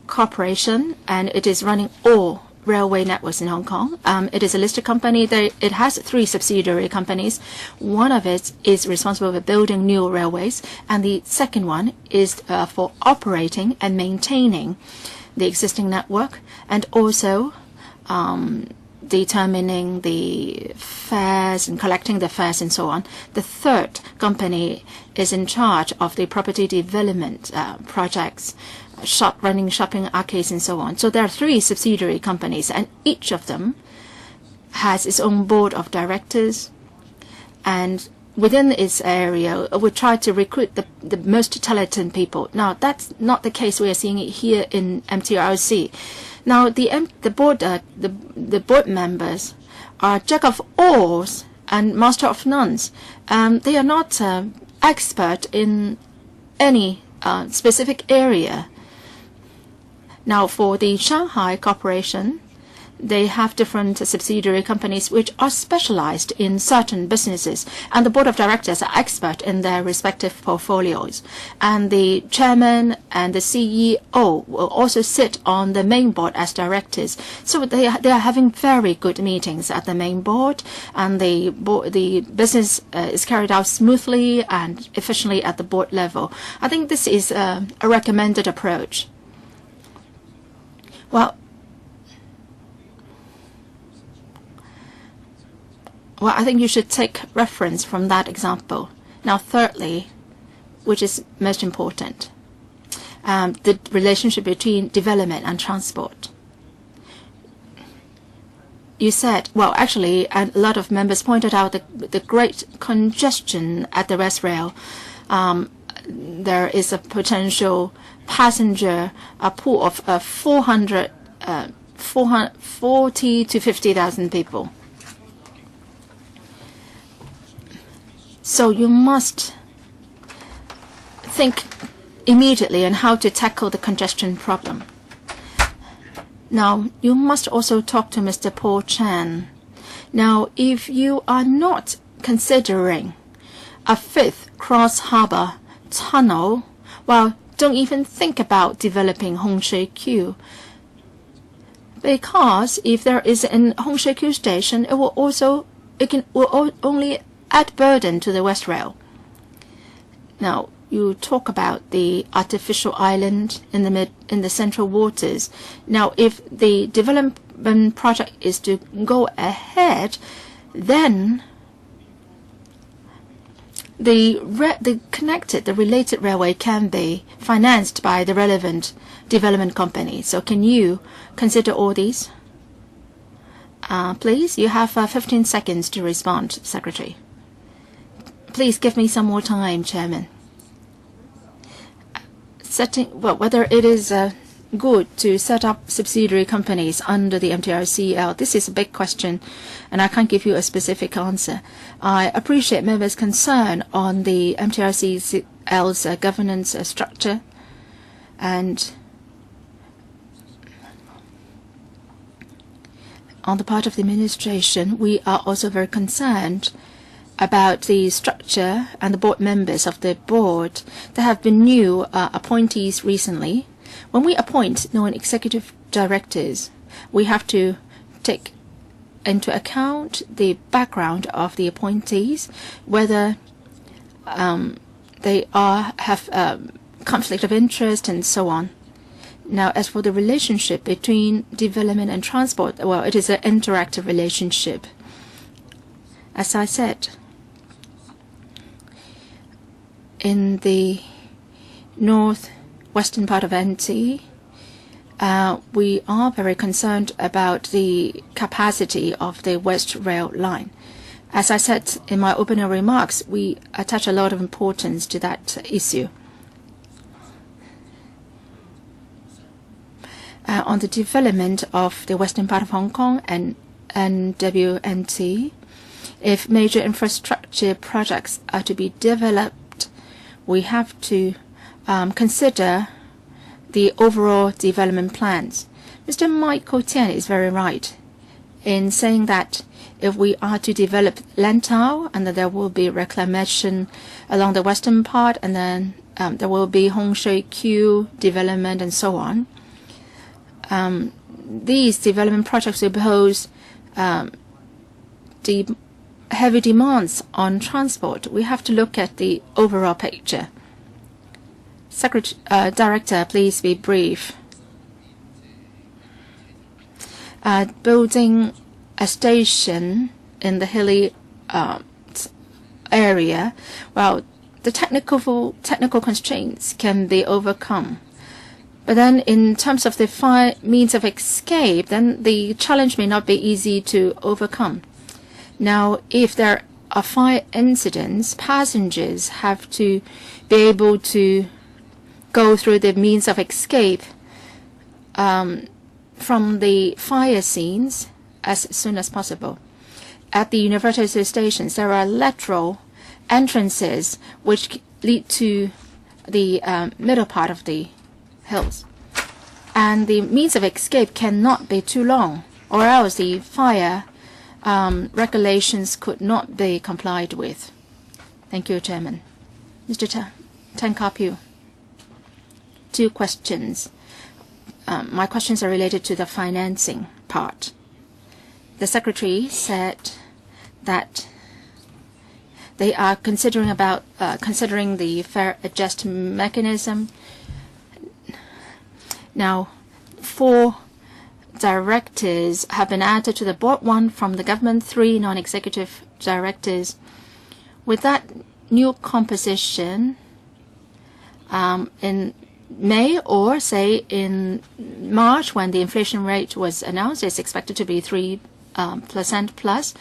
Corporation, and it is running all railway networks in Hong Kong. It is a listed company. It has 3 subsidiary companies. One of it is responsible for building new railways, and the second one is for operating and maintaining the existing network, and also determining the fares and collecting the fares and so on. The third company is in charge of the property development projects, running shopping arcades and so on. So there are 3 subsidiary companies, and each of them has its own board of directors, and within its area we try to recruit the most talented people. Now, that's not the case we are seeing it here in MTRC. Now, the board members are jack of all and master of none. They are not expert in any specific area. Now, for the Shanghai Corporation, they have different subsidiary companies which are specialized in certain businesses, and the board of directors are expert in their respective portfolios. And the chairman and the CEO will also sit on the main board as directors. So they are having very good meetings at the main board, and the business is carried out smoothly and efficiently at the board level. I think this is a recommended approach. Well, I think you should take reference from that example. Now, thirdly, which is most important, the relationship between development and transport. You said, well, actually, a lot of members pointed out the great congestion at the West Rail. There is a potential passenger pool of 40 to 50,000 people. So you must think immediately on how to tackle the congestion problem. Now, you must also talk to Mr. Paul Chan. Now, if you are not considering a 5th cross-harbor tunnel, well, don't even think about developing Hong Shui Q. Because if there is an Hong Shui Q station, it will only add burden to the West Rail. Now, you talk about the artificial island in the central waters. Now, if the development project is to go ahead, then the related railway can be financed by the relevant development company. So can you consider all these? Please, you have 15 seconds to respond, Secretary. Please give me some more time, Chairman. Whether it is good to set up subsidiary companies under the MTRCL, this is a big question, and I can't give you a specific answer. I appreciate members' concern on the MTRCL's governance structure, and on the part of the administration, we are also very concerned about the structure and the board members of the board. There have been new appointees recently. When we appoint non-executive directors, we have to take into account the background of the appointees, whether they have conflict of interest and so on. Now, as for the relationship between development and transport, well, it is an interactive relationship. As I said, in the northwestern part of NT, we are very concerned about the capacity of the West Rail line. As I said in my opening remarks, we attach a lot of importance to that issue. On the development of the western part of Hong Kong and WNT, if major infrastructure projects are to be developed, we have to consider the overall development plans. Mr. Michael Tian is very right in saying that if we are to develop Lantau, and then there will be reclamation along the western part, and then there will be Hong Shui Q development and so on. These development projects will pose the heavy demands on transport. We have to look at the overall picture. Director, please be brief. Building a station in the hilly area, well, the technical constraints can be overcome. But then in terms of the means of escape, then the challenge may not be easy to overcome. Now, if there are fire incidents, passengers have to be able to go through the means of escape from the fire scenes as soon as possible. At the university stations, there are lateral entrances which lead to the middle part of the hills. And the means of escape cannot be too long, or else the fire regulations could not be complied with. Thank you, Chairman. Mr. Tan Ka-Piu. 2 questions. My questions are related to the financing part. The Secretary said that they are considering the fair adjustment mechanism. Now, 4 directors have been added to the board, 1 from the government, 3 non-executive directors. With that new composition, in May or say in March, when the inflation rate was announced, it's expected to be 3% plus.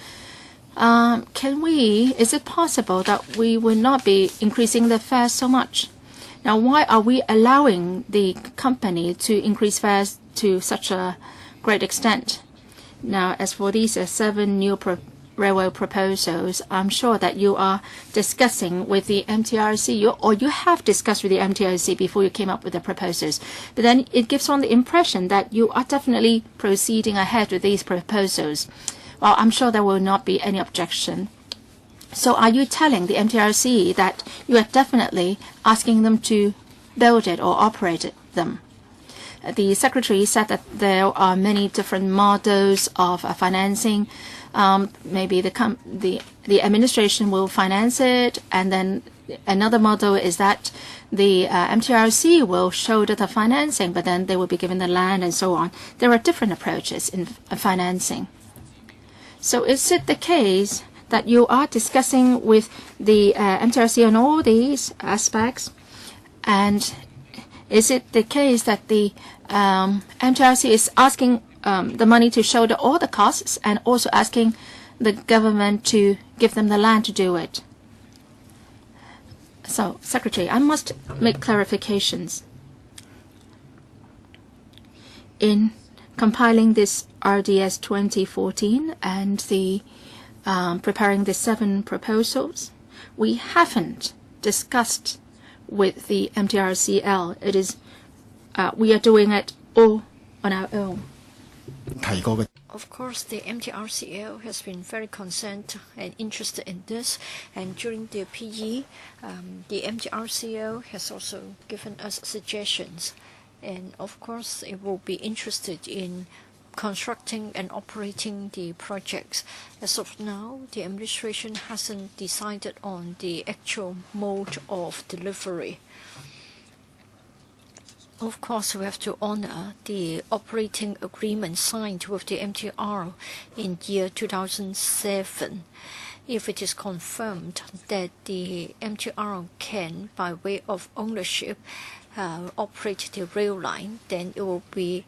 Is it possible that we will not be increasing the fares so much? Now, why are we allowing the company to increase fares to such a great extent? Now, as for these 7 new railway proposals, I'm sure that you are discussing with the MTRC, or you have discussed with the MTRC before you came up with the proposals. But then it gives one the impression that you are definitely proceeding ahead with these proposals. Well, I'm sure there will not be any objection. So are you telling the MTRC that you are definitely asking them to build it or operate them? the Secretary said that there are many different models of financing. Maybe the administration will finance it, and then another model is that the MTRC will shoulder the financing, but then they will be given the land and so on. There are different approaches in financing. So is it the case that you are discussing with the MTRC on all these aspects? And is it the case that the MTRC is asking the money to shoulder all the costs and also asking the government to give them the land to do it? So, Secretary, I must make clarifications. In compiling this RDS 2014 and the preparing the 7 proposals, we haven't discussed with the MTRCL. It is we are doing it all on our own. Of course, the MTRCL has been very concerned and interested in this, and during the PE, the MTRCL has also given us suggestions, and of course, it will be interested in constructing and operating the projects. As of now, the administration hasn't decided on the actual mode of delivery. Of course, we have to honor the operating agreement signed with the MTR in year 2007. If it is confirmed that the MTR can, by way of ownership, operate the rail line, then it will be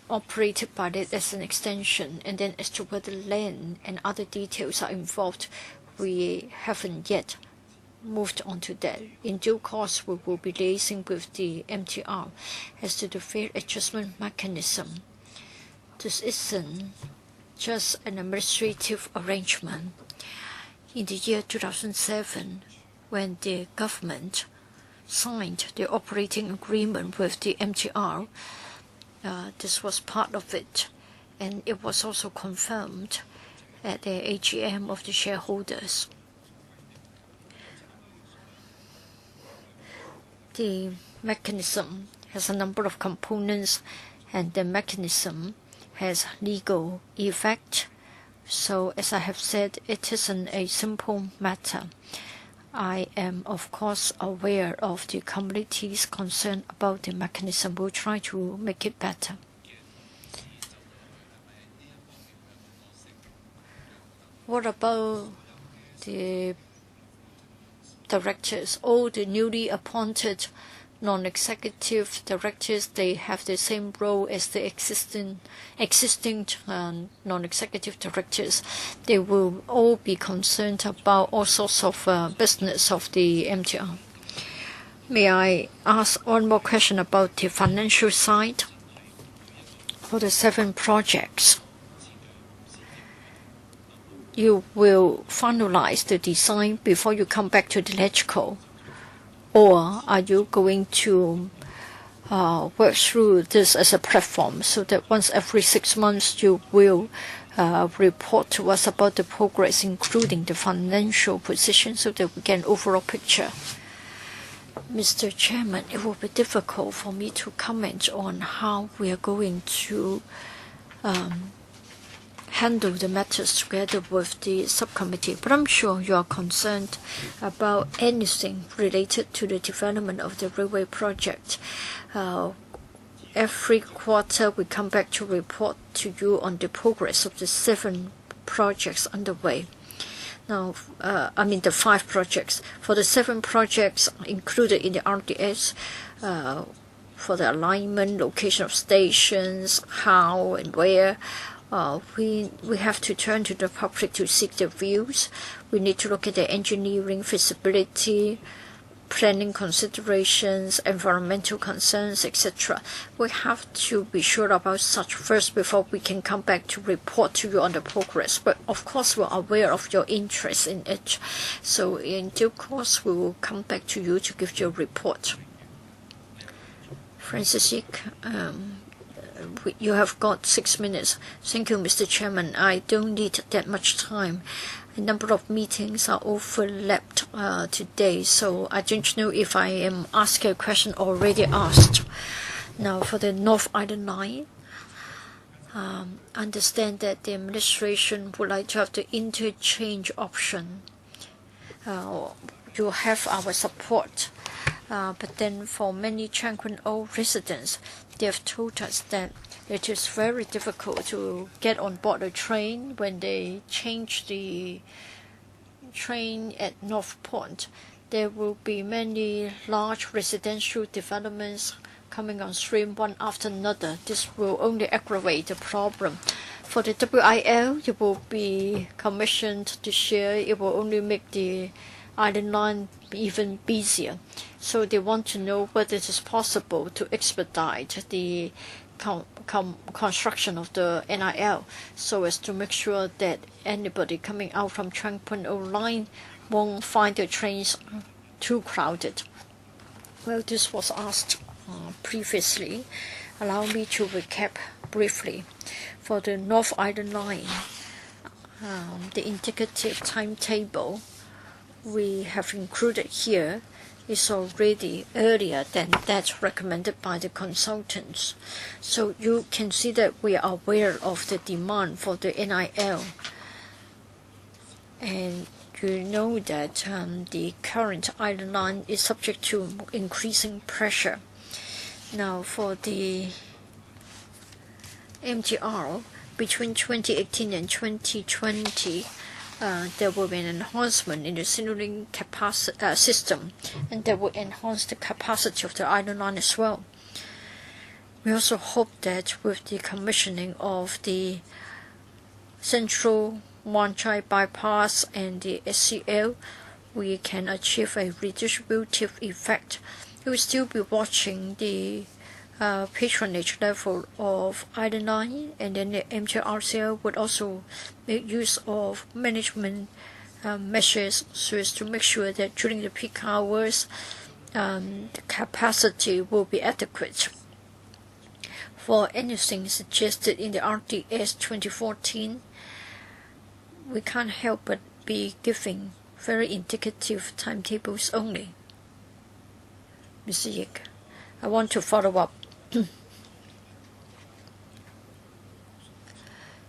operated by it as an extension. And then as to whether land and other details are involved, we haven't yet moved on to that. In due course, we will be liaising with the MTR as to the fare adjustment mechanism. This isn't just an administrative arrangement. In the year 2007, when the government signed the operating agreement with the MTR, this was part of it, and it was also confirmed at the AGM of the shareholders. The mechanism has a number of components, and the mechanism has legal effect. So, as I have said, it isn't a simple matter. I am, of course, aware of the community's concern about the mechanism. We'll try to make it better. What about the directors? All the newly appointed non-executive directors, they have the same role as the existing non-executive directors. They will all be concerned about all sorts of business of the MTR. May I ask one more question about the financial side? For the 7 projects, you will finalize the design before you come back to the LegCo? Or are you going to work through this as a platform so that once every 6 months you will report to us about the progress, including the financial position, so that we get an overall picture? Mr. Chairman, it will be difficult for me to comment on how we are going to handle the matters together with the subcommittee, but I'm sure you are concerned about anything related to the development of the railway project. Every quarter we come back to report to you on the progress of the 7 projects underway. Now, the 5 projects. For the 7 projects included in the RDS, for the alignment, location of stations, how and where, we have to turn to the public to seek their views. We need to look at the engineering, feasibility, planning considerations, environmental concerns, etc. We have to be sure about such first before we can come back to report to you on the progress. But of course, we're aware of your interest in it. So in due course, we will come back to you to give you a report. Francis Yik, you have got 6 minutes. Thank you, Mr. Chairman. I don't need that much time. A number of meetings are overlapped today, so I don't know if I am asking a question already asked. Now, for the North Island line, understand that the administration would like to have the interchange option. You have our support, but then for many Chang Kwan O residents, they have told us that it is very difficult to get on board a train when they change the train at North Point. There will be many large residential developments coming on stream one after another. This will only aggravate the problem. For the WIL, it will be commissioned this year. It will only make the island line even busier. So they want to know whether it is possible to expedite the construction of the NIL so as to make sure that anybody coming out from Chang Kwan O line won't find the trains too crowded. Well, this was asked previously. Allow me to recap briefly. For the North Island line, the indicative timetable we have included here is already earlier than that recommended by the consultants. So you can see that we are aware of the demand for the NIL. And you know that the current island line is subject to increasing pressure. Now, for the MTR, between 2018 and 2020, there will be an enhancement in the signaling system, and that will enhance the capacity of the island line as well. We also hope that with the commissioning of the Central Wan Chai bypass and the SCL, we can achieve a redistributive effect. We will still be watching the patronage level of island line, and then the MTRCL would also make use of management measures so as to make sure that during the peak hours the capacity will be adequate. For anything suggested in the RDS 2014, we can't help but be giving very indicative timetables only. Mr. Yik, I want to follow up.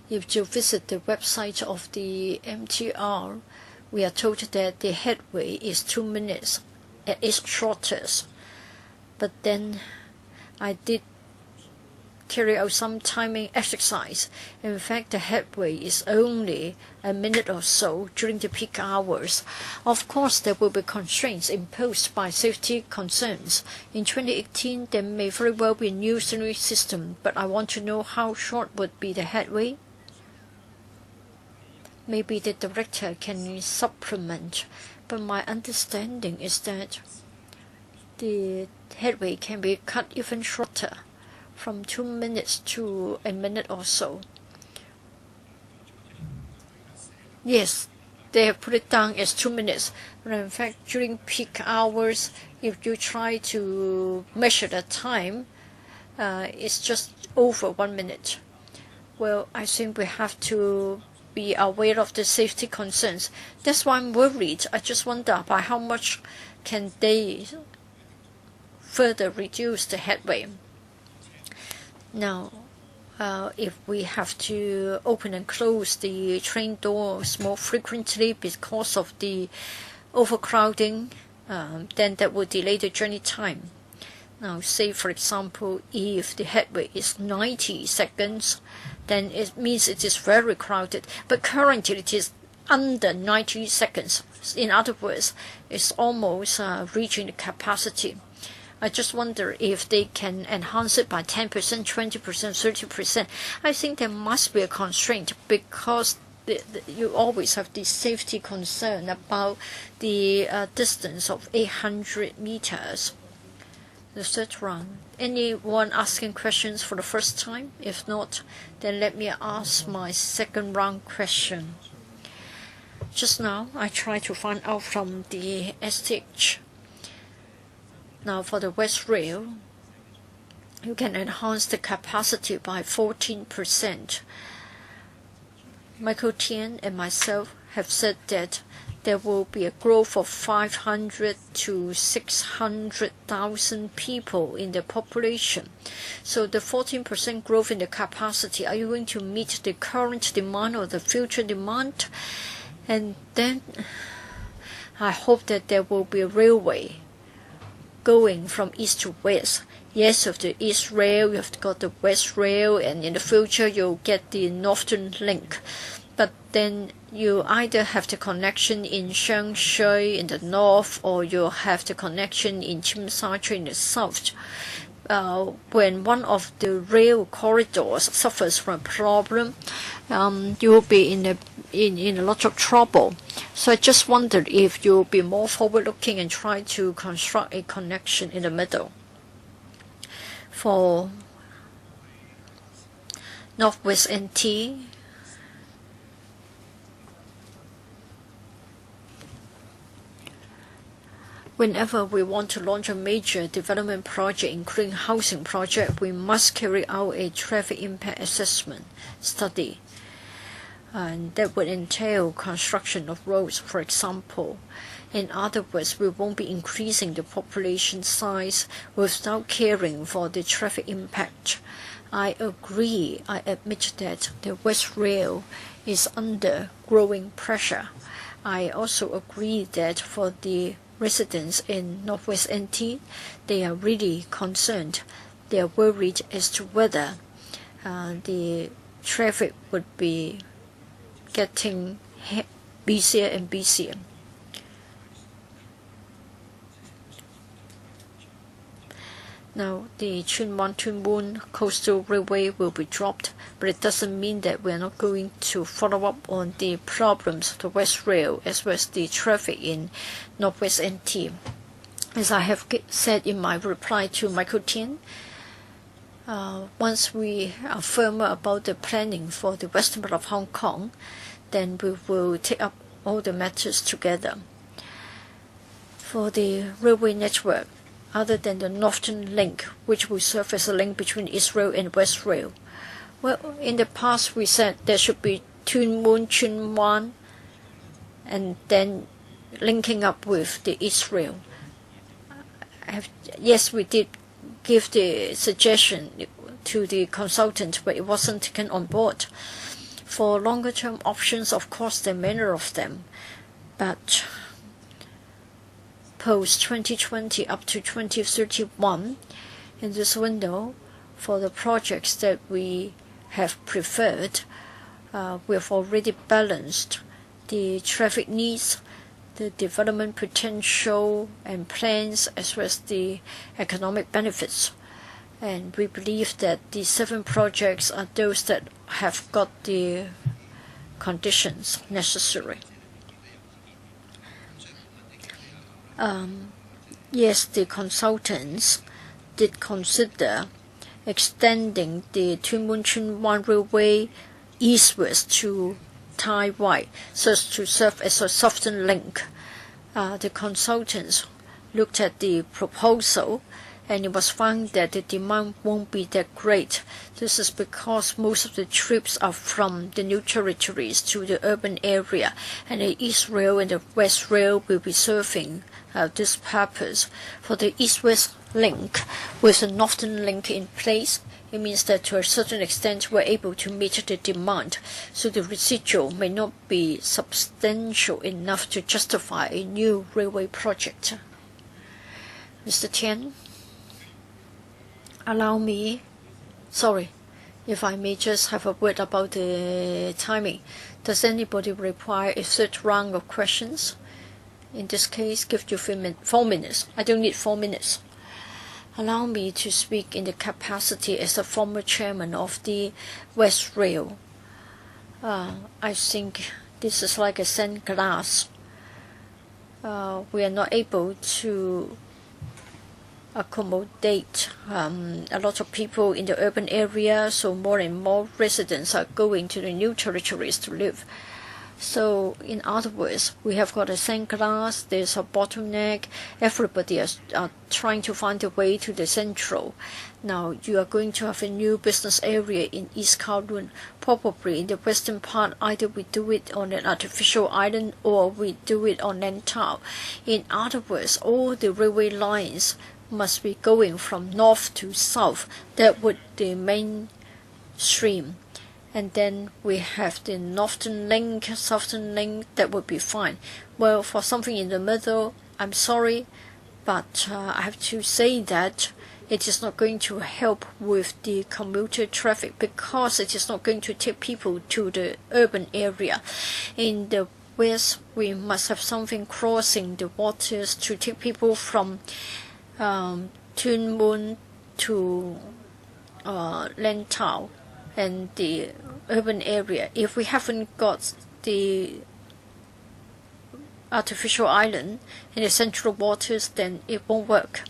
If you visit the website of the MTR, we are told that the headway is 2 minutes at its shortest. But then I did carry out some timing exercise. In fact, the headway is only a minute or so during the peak hours. Of course, there will be constraints imposed by safety concerns. In 2018, there may very well be a new signaling system, but I want to know how short would be the headway. Maybe the director can supplement, but my understanding is that the headway can be cut even shorter, from 2 minutes to a minute or so. Yes, they have put it down as 2 minutes, but in fact during peak hours, if you try to measure the time, it's just over 1 minute. Well, I think we have to be aware of the safety concerns. That's why I'm worried. I just wonder by how much can they further reduce the headway. Now, if we have to open and close the train doors more frequently because of the overcrowding, then that will delay the journey time. Now, say for example, if the headway is 90 seconds, then it means it is very crowded. But currently it is under 90 seconds. In other words, it's almost reaching the capacity. I just wonder if they can enhance it by 10%, 20%, 30%. I think there must be a constraint because you always have the safety concern about the distance of 800 meters. The third round. Anyone asking questions for the first time? If not, then let me ask my second round question. Just now, I tried to find out from the STH. Now, for the West Rail, you can enhance the capacity by 14%. Michael Tian and myself have said that there will be a growth of 500 to 600,000 people in the population. So the 14% growth in the capacity, are you going to meet the current demand or the future demand? And then I hope that there will be a railway going from east to west. Yes, of the East Rail, you have got the West Rail, and in the future you'll get the Northern Link. But then you either have the connection in Shaanxi in the north, or you'll have the connection in Tsim in the south. When one of the rail corridors suffers from a problem, you will be in a lot of trouble. So I just wondered if you'll be more forward-looking and try to construct a connection in the middle. For Northwest NT, whenever we want to launch a major development project, including housing project, we must carry out a traffic impact assessment study. And that would entail construction of roads, for example. In other words, we won't be increasing the population size without caring for the traffic impact. I agree. I admit that the West Rail is under growing pressure. I also agree that for the residents in Northwest NT, they are really concerned. They are worried as to whether the traffic would be getting busier and busier. Now, the Chunwan-Tuen Mun Coastal Railway will be dropped, but it doesn't mean that we're not going to follow up on the problems of the West Rail as well as the traffic in Northwest NT. As I have said in my reply to Michael Tian, once we are firmer about the planning for the western part of Hong Kong, then we will take up all the matters together. For the railway network, other than the Northern Link, which will serve as a link between East Rail and West Rail. Well, in the past we said there should be Tuen Mun, Tsuen Wan, and then linking up with the East Rail. Yes, we did give the suggestion to the consultant, but it wasn't taken on board. For longer term options, of course, there are many of them, but post-2020 up to 2031, in this window, for the projects that we have preferred, we have already balanced the traffic needs, the development potential and plans, as well as the economic benefits. And we believe that the 7 projects are those that have got the conditions necessary. Yes, the consultants did consider extending the Tuen Mun Tsuen Wan Railway eastwards to Tai Wai so as to serve as a southern link. The consultants looked at the proposal, and it was found that the demand won't be that great. This is because most of the trips are from the new territories to the urban area, and the East Rail and the West Rail will be serving this purpose. For the East-West link, with the Northern Link in place, it means that to a certain extent we're able to meet the demand, so the residual may not be substantial enough to justify a new railway project. Mr. Tian? Allow me, sorry, if I may just have a word about the timing. Does anybody require a third round of questions? In this case, give you 4 minutes. I don't need 4 minutes. Allow me to speak in the capacity as a former chairman of the West Rail. I think this is like a sand glass. We are not able to accommodate a lot of people in the urban area, so more and more residents are going to the new territories to live. So in other words, we have got a sandglass, there's a bottleneck, everybody is trying to find a way to the central. Now you are going to have a new business area in East Kowloon. Probably in the western part, either we do it on an artificial island or we do it on Lantau. In other words, all the railway lines must be going from north to south. That would be the main stream. And then we have the northern link, southern link, that would be fine. Well, for something in the middle, I'm sorry, but I have to say that it is not going to help with the commuter traffic because it is not going to take people to the urban area. In the west, we must have something crossing the waters to take people from Tuen Mun to Lantau and the urban area. If we haven't got the artificial island in the central waters, then it won't work.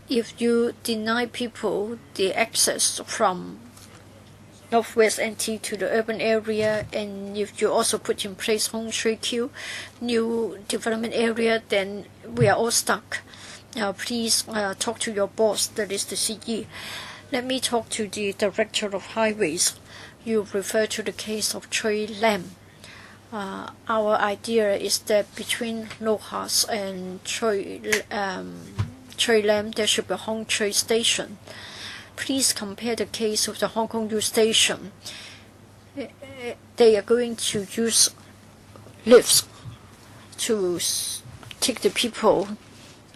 If you deny people the access from Northwest NT to the urban area, and if you also put in place Hong Shui Q, new development area, then we are all stuck. Please talk to your boss, that is the CE. Let me talk to the Director of Highways. You refer to the case of Choi Lam. Our idea is that between Lohas and Choi Lam, there should be a Hong Choi station. Please compare the case of the Hong Kong U station. They are going to use lifts to take the people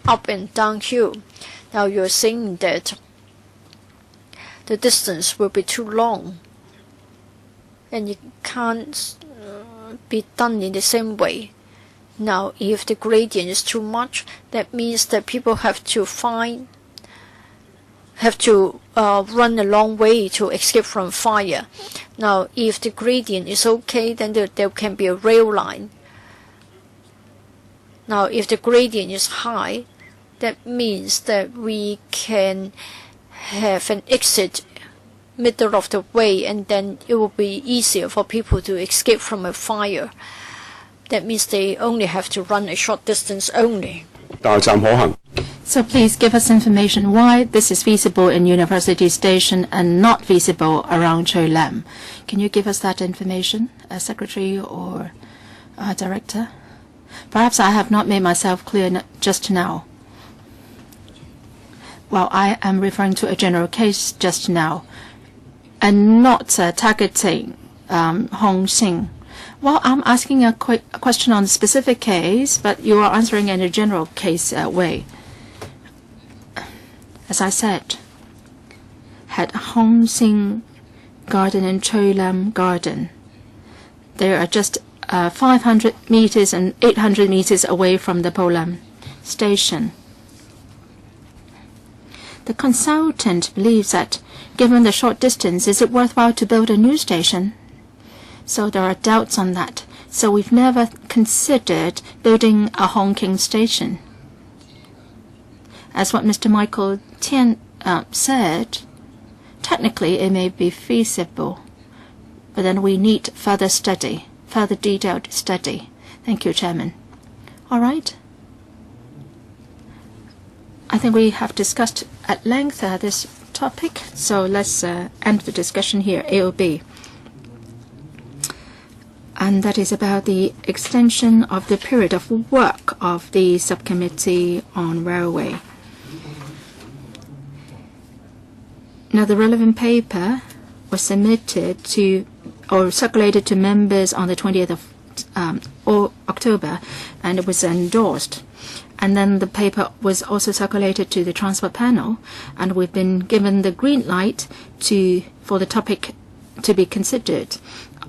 up and downhill. Now you're saying that the distance will be too long and it can't be done in the same way. Now, if the gradient is too much, that means that people have to run a long way to escape from fire. Now, if the gradient is okay, then there can be a rail line. Now, if the gradient is high, that means that we can have an exit middle of the way, and then it will be easier for people to escape from a fire. That means they only have to run a short distance only. So please give us information why this is feasible in University Station and not feasible around Choi Lam. Can you give us that information, Secretary or Director? Perhaps I have not made myself clear just now. Well, I am referring to a general case just now and not targeting Hong Sing. Well, I'm asking a question on a specific case, but you are answering in a general case way. As I said, had Hong Sing Garden and Choi Lam Garden, they are just 500 meters and 800 meters away from the Po Lam station. The consultant believes that, given the short distance, is it worthwhile to build a new station? So there are doubts on that. So we've never considered building a Hong King station. As what Mr. Michael Tian said, technically it may be feasible, but then we need further study, further detailed study. Thank you, Chairman. All right. I think we have discussed at length this topic, so let's end the discussion here, AOB. And that is about the extension of the period of work of the Subcommittee on Railway. Now, the relevant paper was submitted to or circulated to members on the 20th of October, and it was endorsed. And then the paper was also circulated to the Transport Panel, and we've been given the green light for the topic to be considered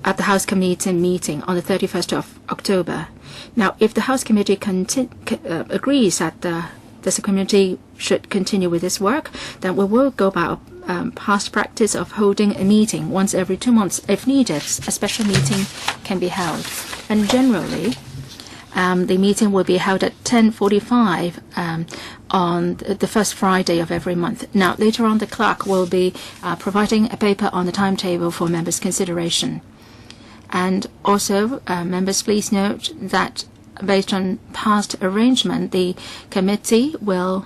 at the House Committee meeting on the 31st of October. Now, if the House Committee agrees that the Subcommittee should continue with this work, then we will go by past practice of holding a meeting once every 2 months. If needed, a special meeting can be held. And generally, the meeting will be held at 10:45 on the first Friday of every month. Now, later on, the clerk will be providing a paper on the timetable for members' consideration. And also, members, please note that based on past arrangement, the committee will,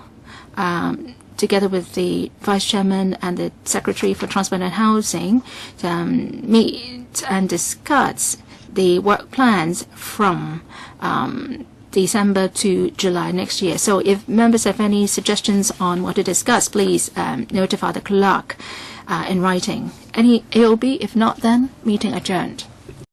together with the Vice Chairman and the Secretary for Transport and Housing, meet and discuss the work plans from December to July next year. So if members have any suggestions on what to discuss, please notify the clerk in writing. Any AOB? If not, then meeting adjourned.